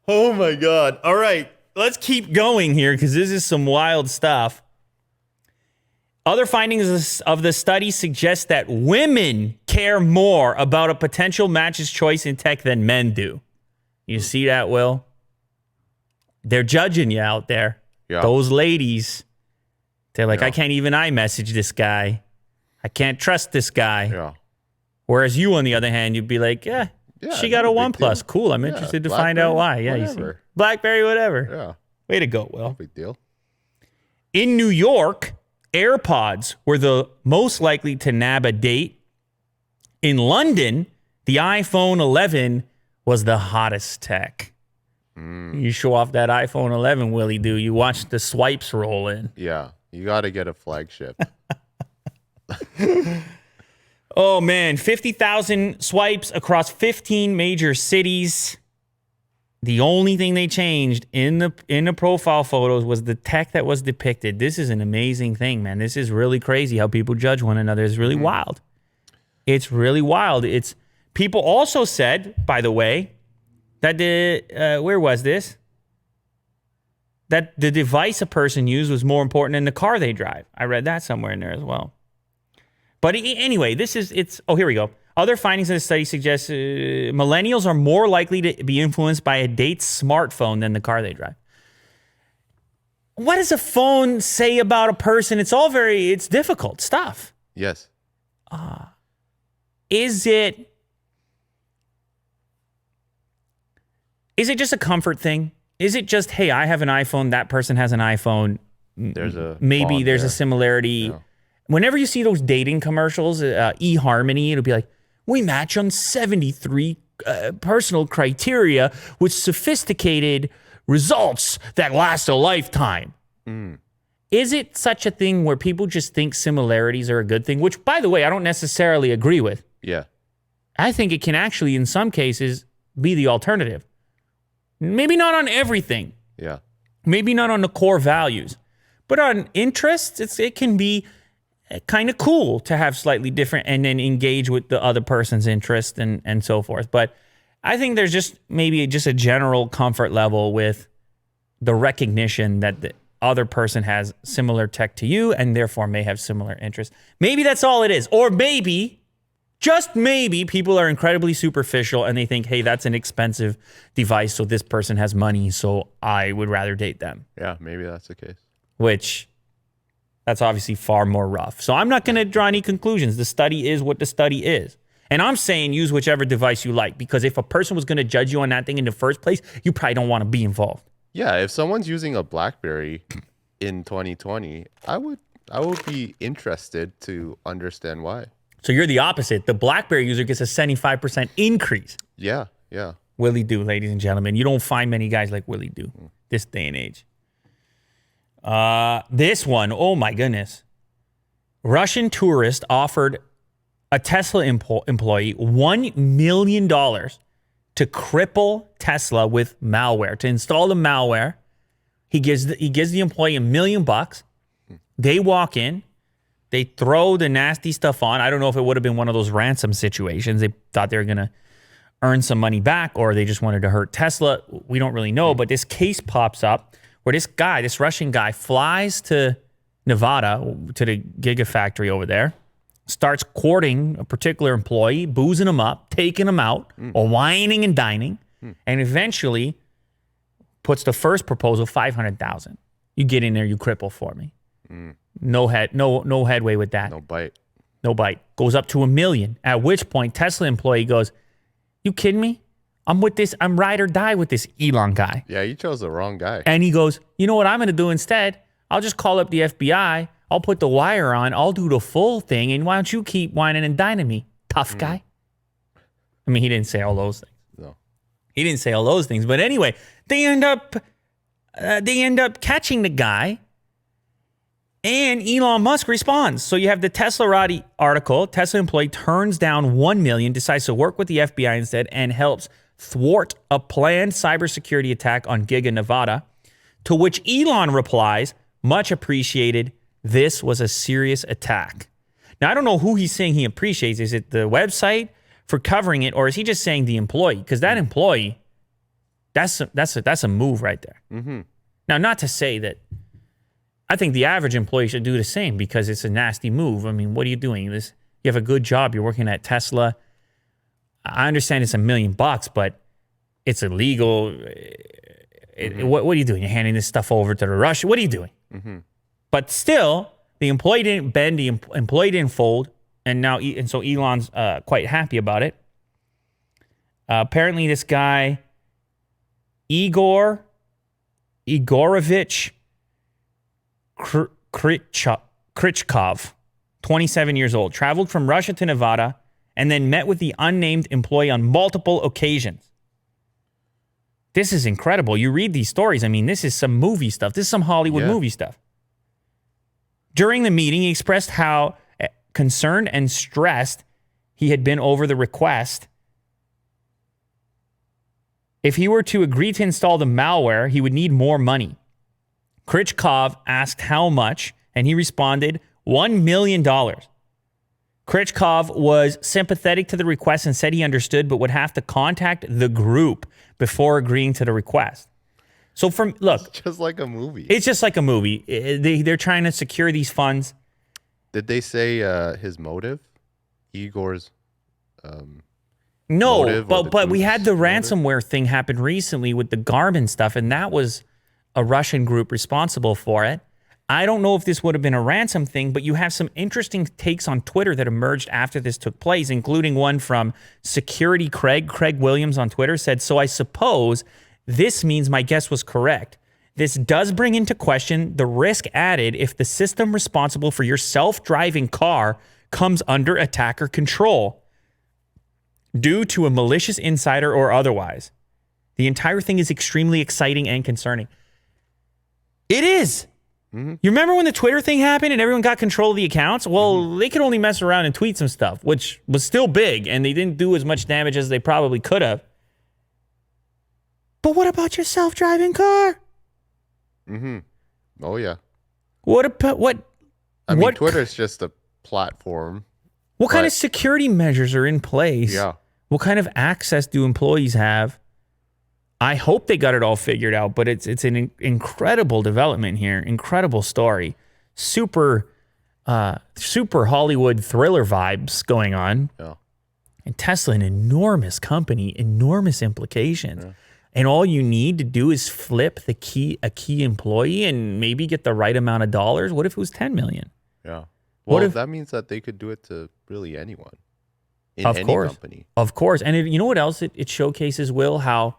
Oh my God. All right. Let's keep going here because this is some wild stuff. Other findings of the study suggest that women care more about a potential match's choice in tech than men do. You see that, Will? They're judging you out there. Yeah. Those ladies, they're like, Yeah. I can't even iMessage this guy. I can't trust this guy. Yeah. Whereas you, on the other hand, you'd be like, yeah, she got a no big OnePlus. deal. Cool. I'm Yeah, interested to find out why. Yeah, you see. whatever. BlackBerry, whatever. Yeah. Way to go, Will. Big deal. In New York, AirPods were the most likely to nab a date. In London, the iPhone 11 was the hottest tech. You show off that iPhone 11, Willie, do. You watch the swipes roll in. Yeah. You got to get a flagship. Oh, man. 50,000 swipes across 15 major cities. The only thing they changed in the profile photos was the tech that was depicted. This is an amazing thing, man. This is really crazy how people judge one another. It's really wild. It's really wild. It's people also said, by the way, that where was this? That the device a person used was more important than the car they drive. I read that somewhere in there as well. But anyway, here we go. Other findings of the study suggest millennials are more likely to be influenced by a date's smartphone than the car they drive. What does a phone say about a person? It's difficult stuff. Yes. Is it just a comfort thing? Is it just, hey, I have an iPhone, that person has an iPhone. There's a Maybe bond there's there. a similarity. Yeah. Whenever you see those dating commercials, eHarmony, it'll be like, we match on 73 personal criteria with sophisticated results that last a lifetime. Is it such a thing where people just think similarities are a good thing? Which, by the way, I don't necessarily agree with. Yeah. I think it can actually, in some cases, be the alternative. Maybe not on everything. Yeah. Maybe not on the core values. But on interests, it can be kind of cool to have slightly different and then engage with the other person's interest and so forth. But I think there's just maybe just a general comfort level with the recognition that the other person has similar tech to you and therefore may have similar interests. Maybe that's all it is. Or maybe, just maybe, people are incredibly superficial and they think, hey, that's an expensive device, so this person has money, so I would rather date them. Yeah, maybe that's the case. Which, that's obviously far more rough. So I'm not going to draw any conclusions. The study is what the study is. And I'm saying use whichever device you like, because if a person was going to judge you on that thing in the first place, you probably don't want to be involved. Yeah, if someone's using a BlackBerry in 2020, I would be interested to understand why. So you're the opposite. The BlackBerry user gets a 75% increase. Yeah, yeah. Willie Do, ladies and gentlemen. You don't find many guys like Willie Do this day and age. This one, oh my goodness. Russian tourist offered a Tesla employee $1 million to cripple Tesla with malware, to install the malware. He gives the employee $1 million. They walk in. They throw the nasty stuff on. I don't know if it would have been one of those ransom situations. They thought they were going to earn some money back, or they just wanted to hurt Tesla. We don't really know. But this case pops up where this Russian guy flies to Nevada, to the Gigafactory over there, starts courting a particular employee, boozing him up, taking him out, or whining and dining, and eventually puts the first proposal, $500,000. You get in there, you cripple for me. No headway with that. No bite. Goes up to $1 million. At which point, Tesla employee goes, "You kidding me? I'm ride or die with this Elon guy." Yeah, you chose the wrong guy. And he goes, "You know what I'm going to do instead? I'll just call up the FBI. I'll put the wire on. I'll do the full thing. And why don't you keep whining and dining me, tough guy?" I mean, he didn't say all those things. No. He didn't say all those things. But anyway, they end up catching the guy. And Elon Musk responds. So you have the Teslarati article. Tesla employee turns down $1 million, decides to work with the FBI instead, and helps thwart a planned cybersecurity attack on Giga Nevada. To which Elon replies, "Much appreciated. This was a serious attack." Now, I don't know who he's saying he appreciates. Is it the website for covering it, or is he just saying the employee? Because that employee, that's a move right there. Now, not to say that I think the average employee should do the same, because it's a nasty move. I mean, what are you doing? You have a good job. You're working at Tesla. I understand it's $1 million, but it's illegal. What are you doing? You're handing this stuff over to the Russians. What are you doing? But still, the employee didn't bend. The employee didn't fold, and so Elon's quite happy about it. Apparently, this guy Igorovich Krichkov, 27 years old, traveled from Russia to Nevada and then met with the unnamed employee on multiple occasions. This is incredible. You read these stories. I mean, this is some movie stuff. This is some Hollywood movie stuff. During the meeting, he expressed how concerned and stressed he had been over the request. If he were to agree to install the malware, he would need more money. Krichkov asked how much, and he responded, $1 million. Krichkov was sympathetic to the request and said he understood, but would have to contact the group before agreeing to the request. So it's just like a movie. It's just like a movie. They're trying to secure these funds. Did they say his motive? Igor's no, motive, but we had the ransomware thing happen recently with the Garmin stuff, and that was a Russian group responsible for it. I don't know if this would have been a ransom thing, but you have some interesting takes on Twitter that emerged after this took place, including one from Security Craig Williams on Twitter said, "So I suppose this means my guess was correct. This does bring into question the risk added if the system responsible for your self-driving car comes under attacker control. due to a malicious insider or otherwise. The entire thing is extremely exciting and concerning. It is. You remember when the Twitter thing happened and everyone got control of the accounts? Well, they could only mess around and tweet some stuff, which was still big, and they didn't do as much damage as they probably could have. But what about your self-driving car? Oh, yeah. What about what? I mean, Twitter's just a platform. What kind of security measures are in place? Yeah. What kind of access do employees have? I hope they got it all figured out, but it's an incredible development here. Incredible story. Super Hollywood thriller vibes going on. Yeah. And Tesla, an enormous company, enormous implications. Yeah. And all you need to do is flip a key employee and maybe get the right amount of dollars. What if it was 10 million? Yeah. Well, that means that they could do it to really anyone in any company. Of course. And you know what else it showcases, Will? How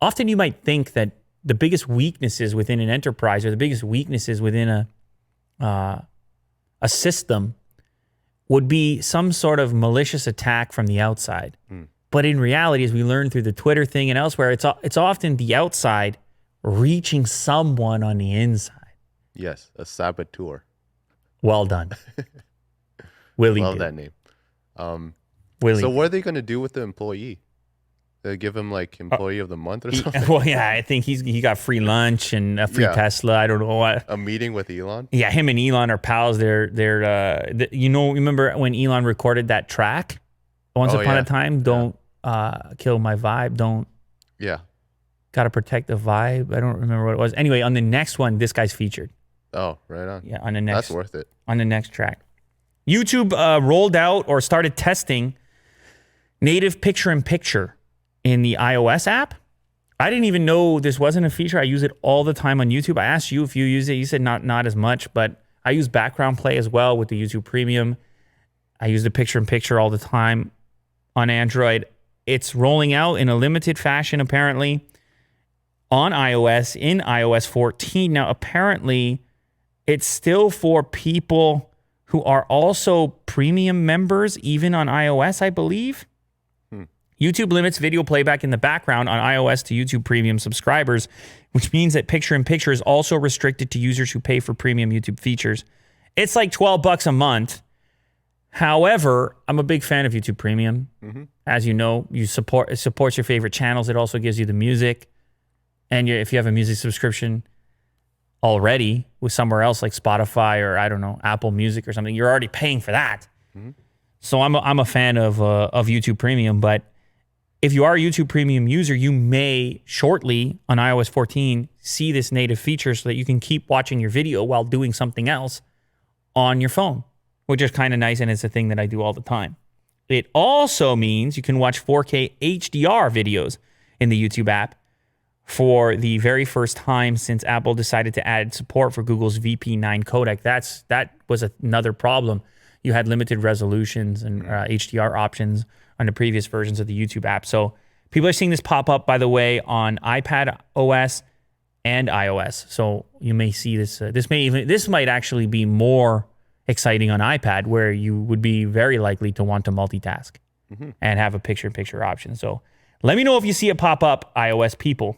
often you might think that the biggest weaknesses within an enterprise or the biggest weaknesses within a system would be some sort of malicious attack from the outside. But in reality, as we learned through the Twitter thing and elsewhere, it's often the outside reaching someone on the inside. Yes, a saboteur. Well done. Willie. Love that name. Willie. So what are they going to do with the employee? They give him like employee of the month or something? Well, yeah, I think he got free lunch and a free Tesla. I don't know what. A meeting with Elon? Yeah, him and Elon are pals. Remember when Elon recorded that track? Once upon a time, don't kill my vibe. Don't. Yeah. Got to protect the vibe. I don't remember what it was. Anyway, on the next one, this guy's featured. Oh, right on. Yeah, on the next. That's worth it. On the next track. YouTube rolled out or started testing native picture-in-picture in the iOS app. I didn't even know this wasn't a feature. I use it all the time on YouTube. I asked you if you use it. You said not as much, but I use background play as well with the YouTube Premium. I use the picture-in-picture all the time on Android. It's rolling out in a limited fashion, apparently, on iOS, in iOS 14. Now, apparently, it's still for people who are also premium members, even on iOS, I believe. YouTube limits video playback in the background on iOS to YouTube Premium subscribers, which means that picture-in-picture is also restricted to users who pay for premium YouTube features. It's like $12 a month. However, I'm a big fan of YouTube Premium. As you know, it supports your favorite channels. It also gives you the music. And if you have a music subscription already with somewhere else like Spotify or, I don't know, Apple Music or something, you're already paying for that. So I'm a fan of YouTube Premium. But if you are a YouTube Premium user, you may shortly on iOS 14 see this native feature so that you can keep watching your video while doing something else on your phone, which is kind of nice, and it's a thing that I do all the time. It also means you can watch 4K HDR videos in the YouTube app for the very first time since Apple decided to add support for Google's VP9 codec. That was another problem. You had limited resolutions and HDR options on the previous versions of the YouTube app. So people are seeing this pop up, by the way, on iPad OS and iOS. So you may see this. This might actually be more exciting on iPad, where you would be very likely to want to multitask and have a picture-in-picture option. So let me know if you see it pop up, iOS people.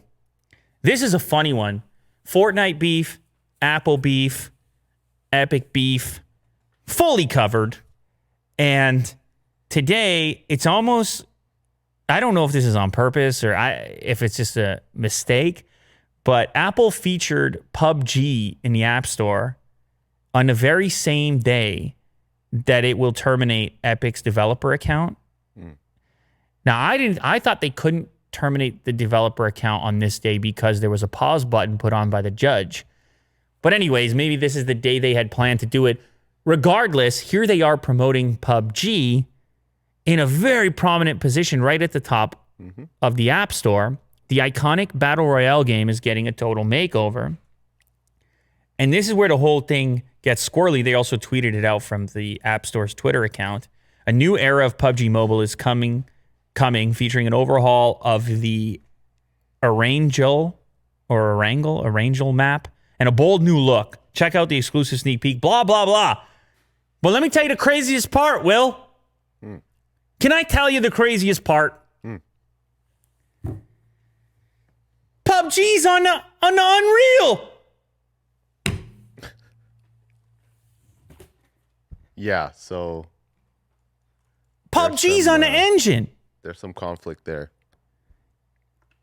This is a funny one. Fortnite beef, Apple beef, Epic beef, fully covered. And today, it's almost, I don't know if this is on purpose or if it's just a mistake, but Apple featured PUBG in the App Store on the very same day that it will terminate Epic's developer account. Now, I thought they couldn't terminate the developer account on this day because there was a pause button put on by the judge. But anyways, maybe this is the day they had planned to do it. Regardless, here they are promoting PUBG in a very prominent position right at the top of the App Store. The iconic Battle Royale game is getting a total makeover. And this is where the whole thing gets squirrely. They also tweeted it out from the App Store's Twitter account. A new era of PUBG Mobile is coming, featuring an overhaul of the Erangel map and a bold new look. Check out the exclusive sneak peek, blah, blah, blah. But let me tell you the craziest part, Will. Can I tell you the craziest part? PUBG's on the Unreal. Yeah, so PUBG's on the engine. there's some conflict there.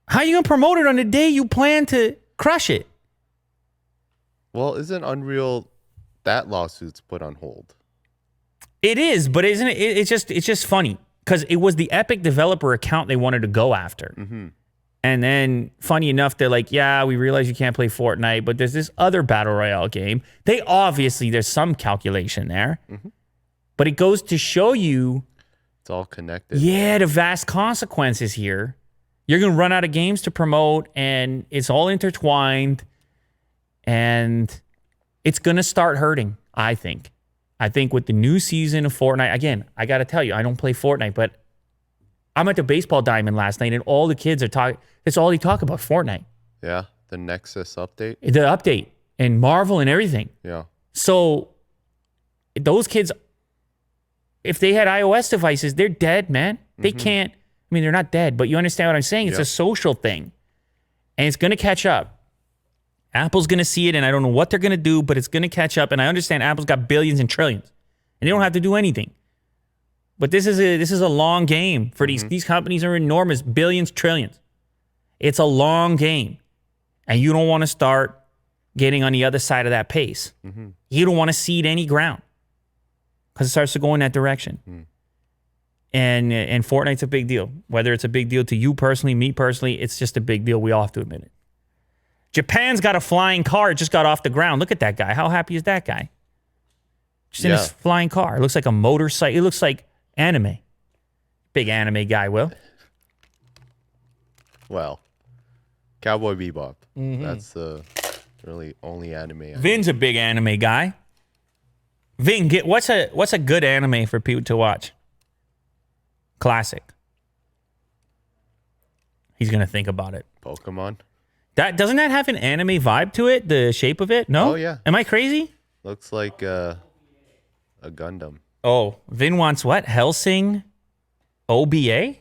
How you gonna promote it on the day you plan to crush it? Well, isn't Unreal, that lawsuit's put on hold? It is, but isn't it? It's just funny because it was the Epic developer account they wanted to go after. And then, funny enough, they're like, yeah, we realize you can't play Fortnite, but there's this other Battle Royale game. There's some calculation there. But it goes to show you... It's all connected. Yeah, the vast consequences here. You're going to run out of games to promote, and it's all intertwined. And it's going to start hurting, I think. I think with the new season of Fortnite... Again, I got to tell you, I don't play Fortnite, but I'm at the baseball diamond last night, and all the kids are talking... That's all they talk about, Fortnite. Yeah, the Nexus update. The update and Marvel and everything. Yeah. So those kids, if they had iOS devices, they're dead, man. They can't, I mean, they're not dead, but you understand what I'm saying? It's a social thing. And it's going to catch up. Apple's going to see it, and I don't know what they're going to do, but it's going to catch up. And I understand Apple's got billions and trillions, and they don't have to do anything. But this is a long game for these companies are enormous, billions, trillions. It's a long game, and you don't want to start getting on the other side of that pace. You don't want to cede any ground because it starts to go in that direction. And Fortnite's a big deal. Whether it's a big deal to you personally, me personally, it's just a big deal. We all have to admit it. Japan's got a flying car. It just got off the ground. Look at that guy. How happy is that guy? Just in his flying car. It looks like a motorcycle. It looks like anime. Big anime guy, Will. Well, Cowboy Bebop. That's the really only anime. Vin's a big anime guy. Vin, what's a good anime for people to watch? Classic. He's gonna think about it. Pokemon. Doesn't that have an anime vibe to it? The shape of it? No. Oh yeah. Am I crazy? Looks like a Gundam. Oh, Vin wants what? Hellsing OBA?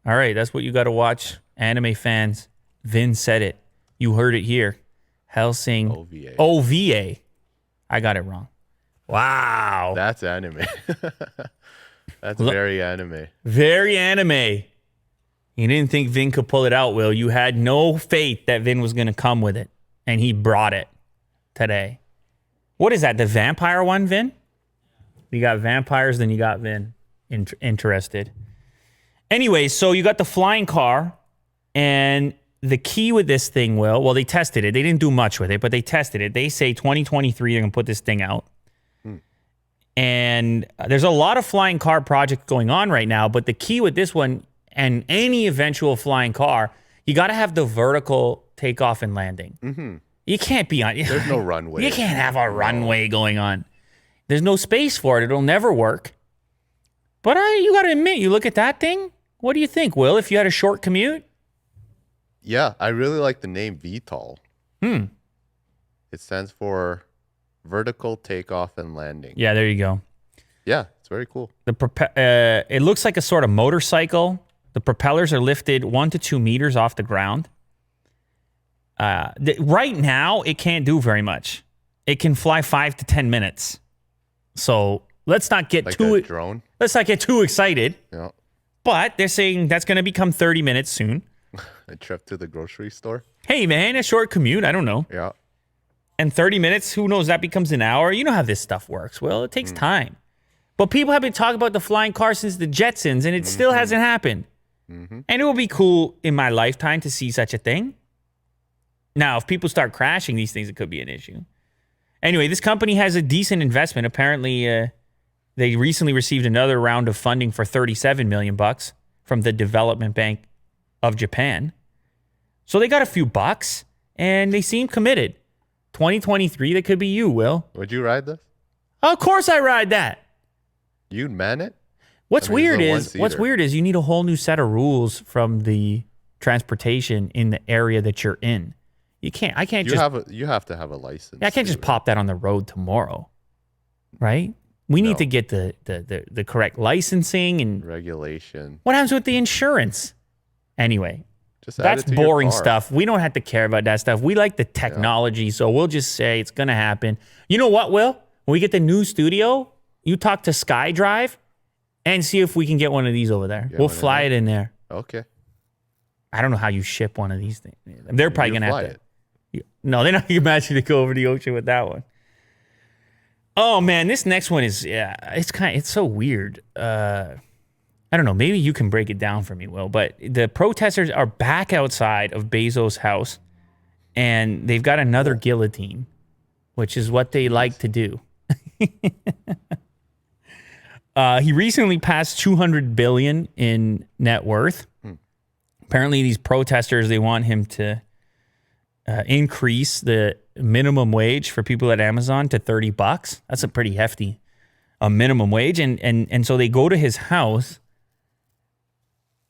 All right, that's what you got to watch, anime fans. Vin said it. You heard it here. Hellsing OVA. I got it wrong. Wow. That's anime. That's very anime. Very anime. You didn't think Vin could pull it out, Will. You had no faith that Vin was going to come with it, and he brought it today. What is that, the vampire one, Vin? You got vampires, then you got Vin interested. Anyway, so you got the flying car, and the key with this thing, Will, well, they tested it. They didn't do much with it, but they tested it. They say 2023, they're going to put this thing out. And there's a lot of flying car projects going on right now, but the key with this one and any eventual flying car, you got to have the vertical takeoff and landing. You can't be on... There's no runway. You can't have a runway going on. There's no space for it. It'll never work. But you got to admit, you look at that thing, what do you think, Will, if you had a short commute? Yeah, I really like the name VTOL. It stands for Vertical Takeoff and Landing. Yeah, there you go. Yeah, it's very cool. It looks like a sort of motorcycle. The propellers are lifted 1 to 2 meters off the ground. Right now, it can't do very much. It can fly 5 to 10 minutes. So let's not get a drone. Let's not get too excited. Yeah. But they're saying that's going to become 30 minutes soon. A trip to the grocery store. Hey, man, a short commute. I don't know. Yeah. And 30 minutes, who knows? That becomes an hour. You know how this stuff works. Well, it takes time. But people have been talking about the flying car since the Jetsons, and it still hasn't happened. And it will be cool in my lifetime to see such a thing. Now, if people start crashing these things, it could be an issue. Anyway, this company has a decent investment. Apparently, they recently received another round of funding for $37 million from the Development Bank of Japan. So they got a few bucks, and they seem committed. 2023, that could be you, Will. Would you ride this? Of course I ride that. You'd man it? What's weird is you need a whole new set of rules from the transportation in the area that you're in. You have to have a license. I can't just pop that on the road tomorrow, right? We need No. to get the correct licensing and Regulation. what happens with the insurance? Anyway, Just add that's it to your boring car. stuff. We don't have to care about that stuff. We like the technology, so we'll just say it's going to happen. You know what, Will? When we get the new studio, you talk to SkyDrive and see if we can get one of these over there. We'll fly it in there. Okay. I don't know how you ship one of these things. They're probably You going to fly have to. No, they're not going to match you to go over the ocean with that one. Oh man, this next one is it's so weird. I don't know. Maybe you can break it down for me, Will. But the protesters are back outside of Bezos' house, and they've got another guillotine, which is what they like to do. He recently passed $200 billion in net worth. Apparently, these protesters, they want him to increase the minimum wage for people at Amazon to $30. That's a pretty hefty minimum wage. And so they go to his house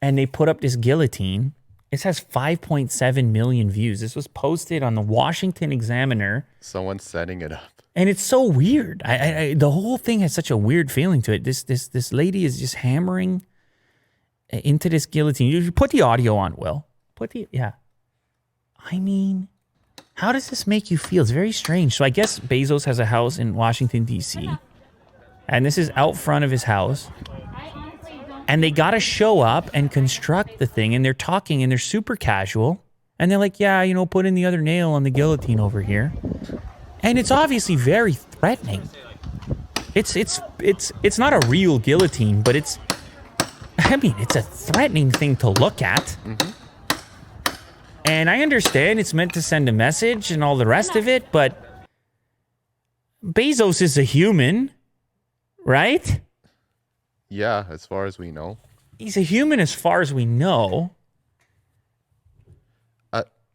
and they put up this guillotine. It has 5.7 million views. This was posted on the Washington Examiner. Someone's setting it up. And it's so weird. The whole thing has such a weird feeling to it. This lady is just hammering into this guillotine. You put the audio on, Will. I mean, how does this make you feel? It's very strange. So I guess Bezos has a house in Washington, D.C. And this is out front of his house. And they got to show up and construct the thing. And they're talking and they're super casual. And they're like, yeah, put in the other nail on the guillotine over here. And it's obviously very threatening. It's not a real guillotine, but it's a threatening thing to look at. Mm-hmm. And I understand it's meant to send a message and all the rest of it, but Bezos is a human, right? Yeah, as far as we know. He's a human as far as we know.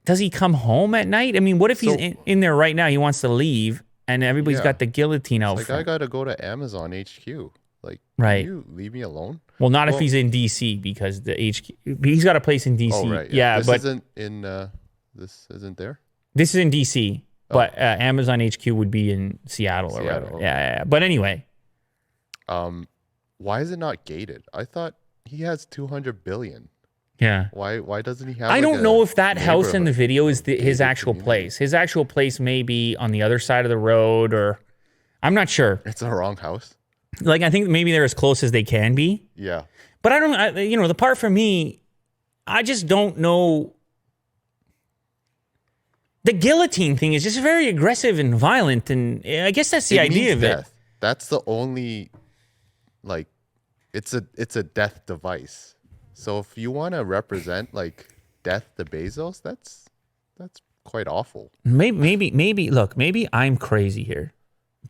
Does he come home at night? I mean, what if he's in there right now? He wants to leave, and everybody's got the guillotine out front. I got to go to Amazon HQ. Like, right. Can you leave me alone? Well, not if he's in DC, because the HQ, he's got a place in DC. Oh, right. Yeah, this but isn't in. This isn't there. This is in DC, but Amazon HQ would be in Seattle or whatever. Yeah. But anyway, why is it not gated? I thought he has 200 billion. Yeah. Why doesn't he have? I don't know if that house in the video is his actual place. His actual place may be on the other side of the road, or I'm not sure. It's the wrong house. Like, I think maybe they're as close as they can be. Yeah. But the part for me, I just don't know. The guillotine thing is just very aggressive and violent, and I guess that's the idea of it. That's the only, like, it's a death device. So if you want to represent like death to Bezos, that's quite awful. Maybe look, maybe I'm crazy here,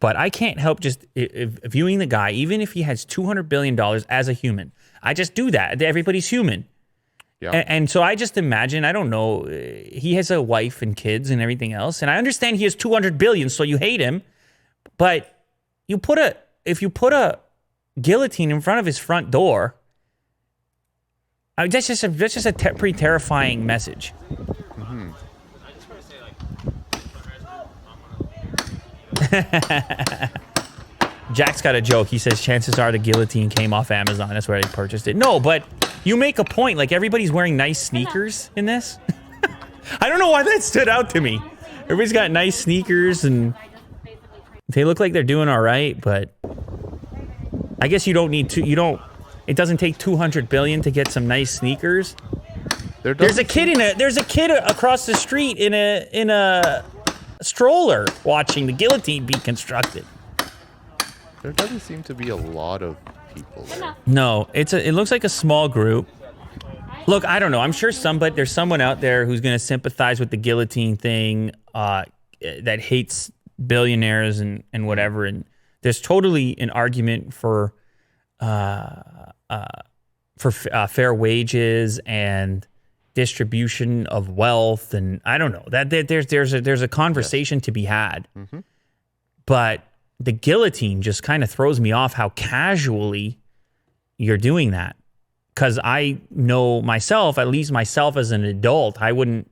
but I can't help just viewing the guy, even if he has $200 billion as a human. I just do that. Everybody's human. Yeah. And so I just imagine, I don't know, he has a wife and kids and everything else. And I understand he has 200 billion, so you hate him. But if you put a guillotine in front of his front door, that's just a pretty terrifying message. Mm-hmm. Jack's got a joke. He says chances are the guillotine came off Amazon. That's where they purchased it. No, but you make a point. Like, everybody's wearing nice sneakers in this. I don't know why that stood out to me. Everybody's got nice sneakers and they look like they're doing all right, but I guess you don't need to. It doesn't take 200 billion to get some nice sneakers. There's a kid across the street in a stroller watching the guillotine be constructed. There doesn't seem to be a lot of people there. No, it looks like a small group. Look, I don't know. I'm sure there's someone out there who's going to sympathize with the guillotine thing, that hates billionaires and whatever. And there's totally an argument for fair wages and distribution of wealth, and I don't know that there's a conversation to be had. Mm-hmm. But the guillotine just kind of throws me off how casually you're doing that. Because I know myself, at least myself as an adult, I wouldn't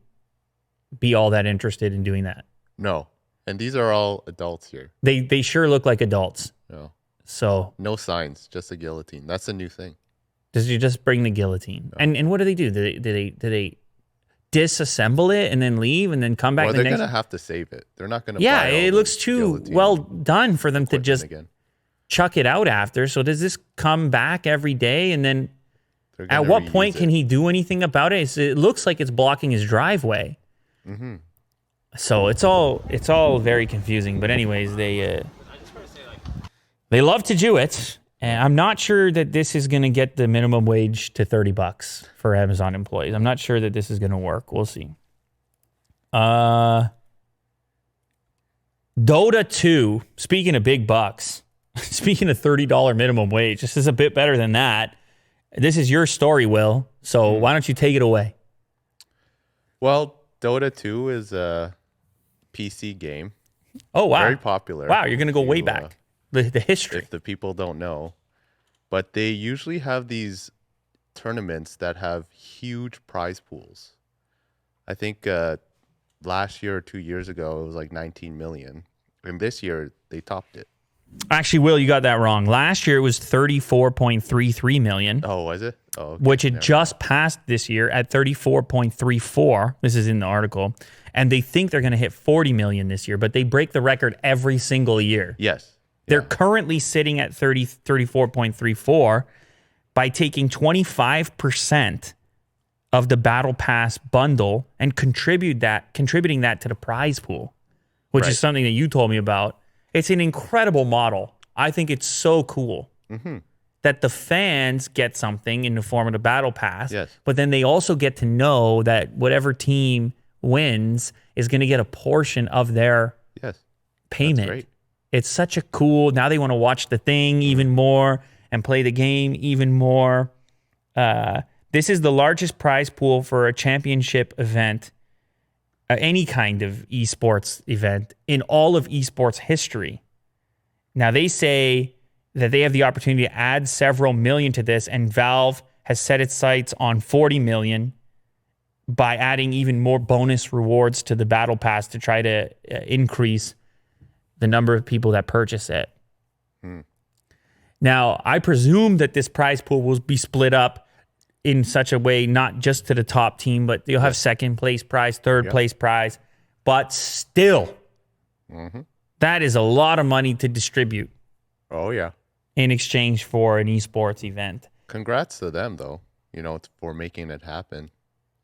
be all that interested in doing that. No. And these are all adults here. They sure look like adults. No. So No signs, just a guillotine. That's a new thing. does you just bring the guillotine? And what do? Do they disassemble it and then leave and then come back Well, the they're next? gonna have to save it. They're not gonna. Yeah, buy all it the looks too guillotine well done for them to equipment just again. chuck it out after. So does this come back every day? And then They're at gonna what reuse point can it. he do anything about it? It looks like it's blocking his driveway. Mm-hmm. So it's all very confusing. But anyways, they love to do it. And I'm not sure that this is going to get the minimum wage to $30 for Amazon employees. I'm not sure that this is going to work. We'll see. Dota 2, speaking of big bucks, speaking of $30 minimum wage, this is a bit better than that. This is your story, Will. So why don't you take it away? Well, Dota 2 is a PC game. Oh, wow. Very popular. Wow, you're going to go way You, back. The history. If the people don't know. But they usually have these tournaments that have huge prize pools. I think last year or 2 years ago, it was like 19 million. And this year, they topped it. Actually, Will, you got that wrong. Last year, it was 34.33 million. Oh, was it? Oh, okay. Which it just passed this year at 34.34. This is in the article. And they think they're going to hit 40 million this year, but they break the record every single year. Yes. They're currently sitting at 34.34 by taking 25% of the Battle Pass bundle and contributing that to the prize pool, which is something that you told me about. It's an incredible model. I think it's so cool that the fans get something in the form of the Battle Pass, but then they also get to know that whatever team wins is going to get a portion of their payment. That's great. It's such a cool, now they want to watch the thing even more and play the game even more. This is the largest prize pool for a championship event, any kind of esports event in all of esports history. Now they say that they have the opportunity to add several million to this, and Valve has set its sights on 40 million by adding even more bonus rewards to the Battle Pass to try to increase the number of people that purchase it. Now, I presume that this prize pool will be split up in such a way, not just to the top team, but you'll have second place prize, third place prize. But still, that is a lot of money to distribute. Oh, yeah. In exchange for an esports event. Congrats to them, though, for making it happen.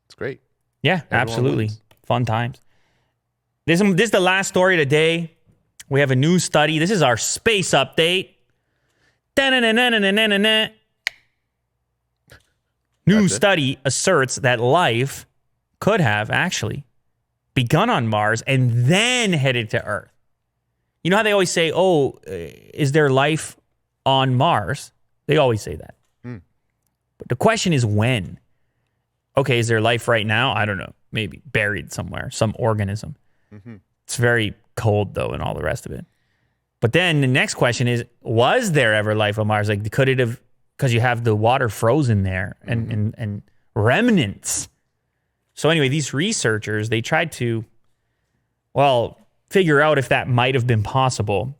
It's great. Yeah, Everyone absolutely. wins. Fun times. This is the last story of the day. We have a new study. This is our space update. Da-na-na-na-na-na-na-na. New study asserts that life could have actually begun on Mars and then headed to Earth. You know how they always say, is there life on Mars? They always say that. But the question is when. Okay, is there life right now? I don't know. Maybe buried somewhere, some organism. It's very cold, though, and all the rest of it. But then the next question is, was there ever life on Mars? Like, could it have, because you have the water frozen there and remnants. So anyway, these researchers, they tried to, figure out if that might have been possible.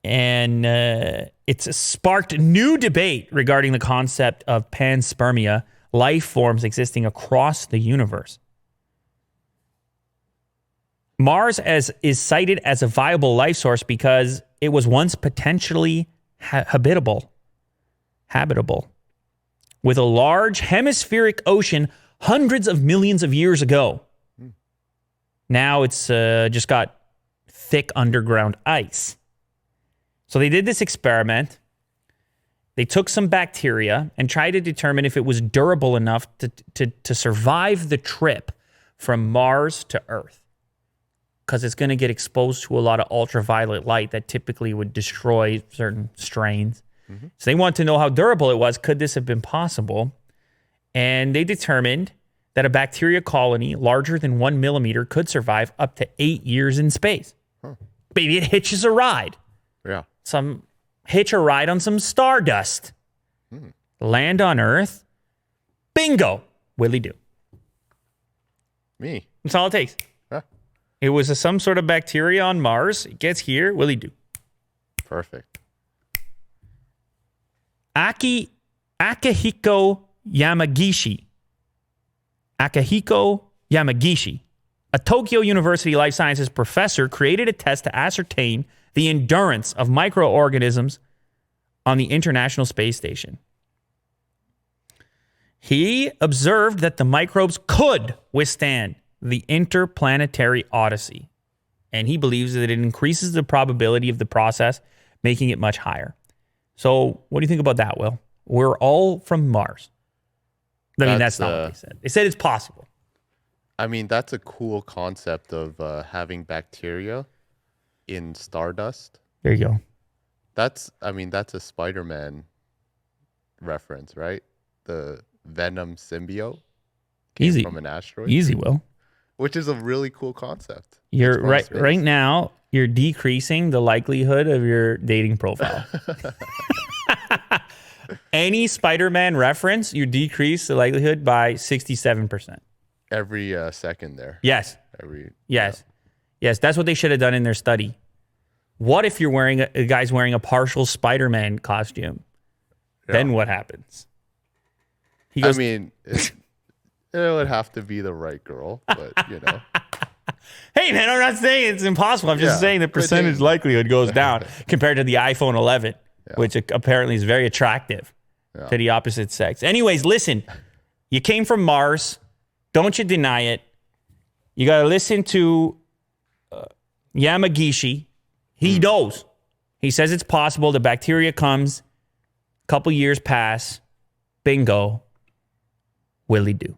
And it's sparked new debate regarding the concept of panspermia, life forms existing across the universe. Mars is cited as a viable life source because it was once potentially habitable, with a large hemispheric ocean hundreds of millions of years ago. Now it's just got thick underground ice. So they did this experiment. They took some bacteria and tried to determine if it was durable enough to survive the trip from Mars to Earth, because it's going to get exposed to a lot of ultraviolet light that typically would destroy certain strains. So they want to know how durable it was. Could this have been possible? And they determined that a bacteria colony larger than 1 millimeter could survive up to 8 years in space. Maybe it hitches a ride. Yeah. Hitch a ride on some stardust. Land on Earth. Bingo. Willy do. Me. That's all it takes. It was some sort of bacteria on Mars. It gets here. Willy do. Perfect. Akihiko Yamagishi. Akihiko Yamagishi, a Tokyo University life sciences professor, created a test to ascertain the endurance of microorganisms on the International Space Station. He observed that the microbes could withstand the interplanetary odyssey, and he believes that it increases the probability of the process, making it much higher. So what do you think about that, Will? We're all from Mars. I mean, that's not what they said. They said it's possible. I mean, that's a cool concept of having bacteria in stardust. There you go. That's a Spider-Man reference, right? The Venom symbiote came from an asteroid. Easy, Will. Which is a really cool concept. You're right now, you're decreasing the likelihood of your dating profile. Any Spider-Man reference, you decrease the likelihood by 67%. Every second there. Yes. Yes. Yes, that's what they should have done in their study. What if you're wearing a guy's wearing a partial Spider-Man costume? Yeah. Then what happens? He goes, it would have to be the right girl, but Hey man, I'm not saying it's impossible. I'm just saying the percentage likelihood goes down compared to the iPhone 11, which apparently is very attractive to the opposite sex. Anyways, listen, you came from Mars. Don't you deny it. You got to listen to Yamagishi. He knows. He says it's possible. The bacteria comes, a couple years pass, bingo, willy do.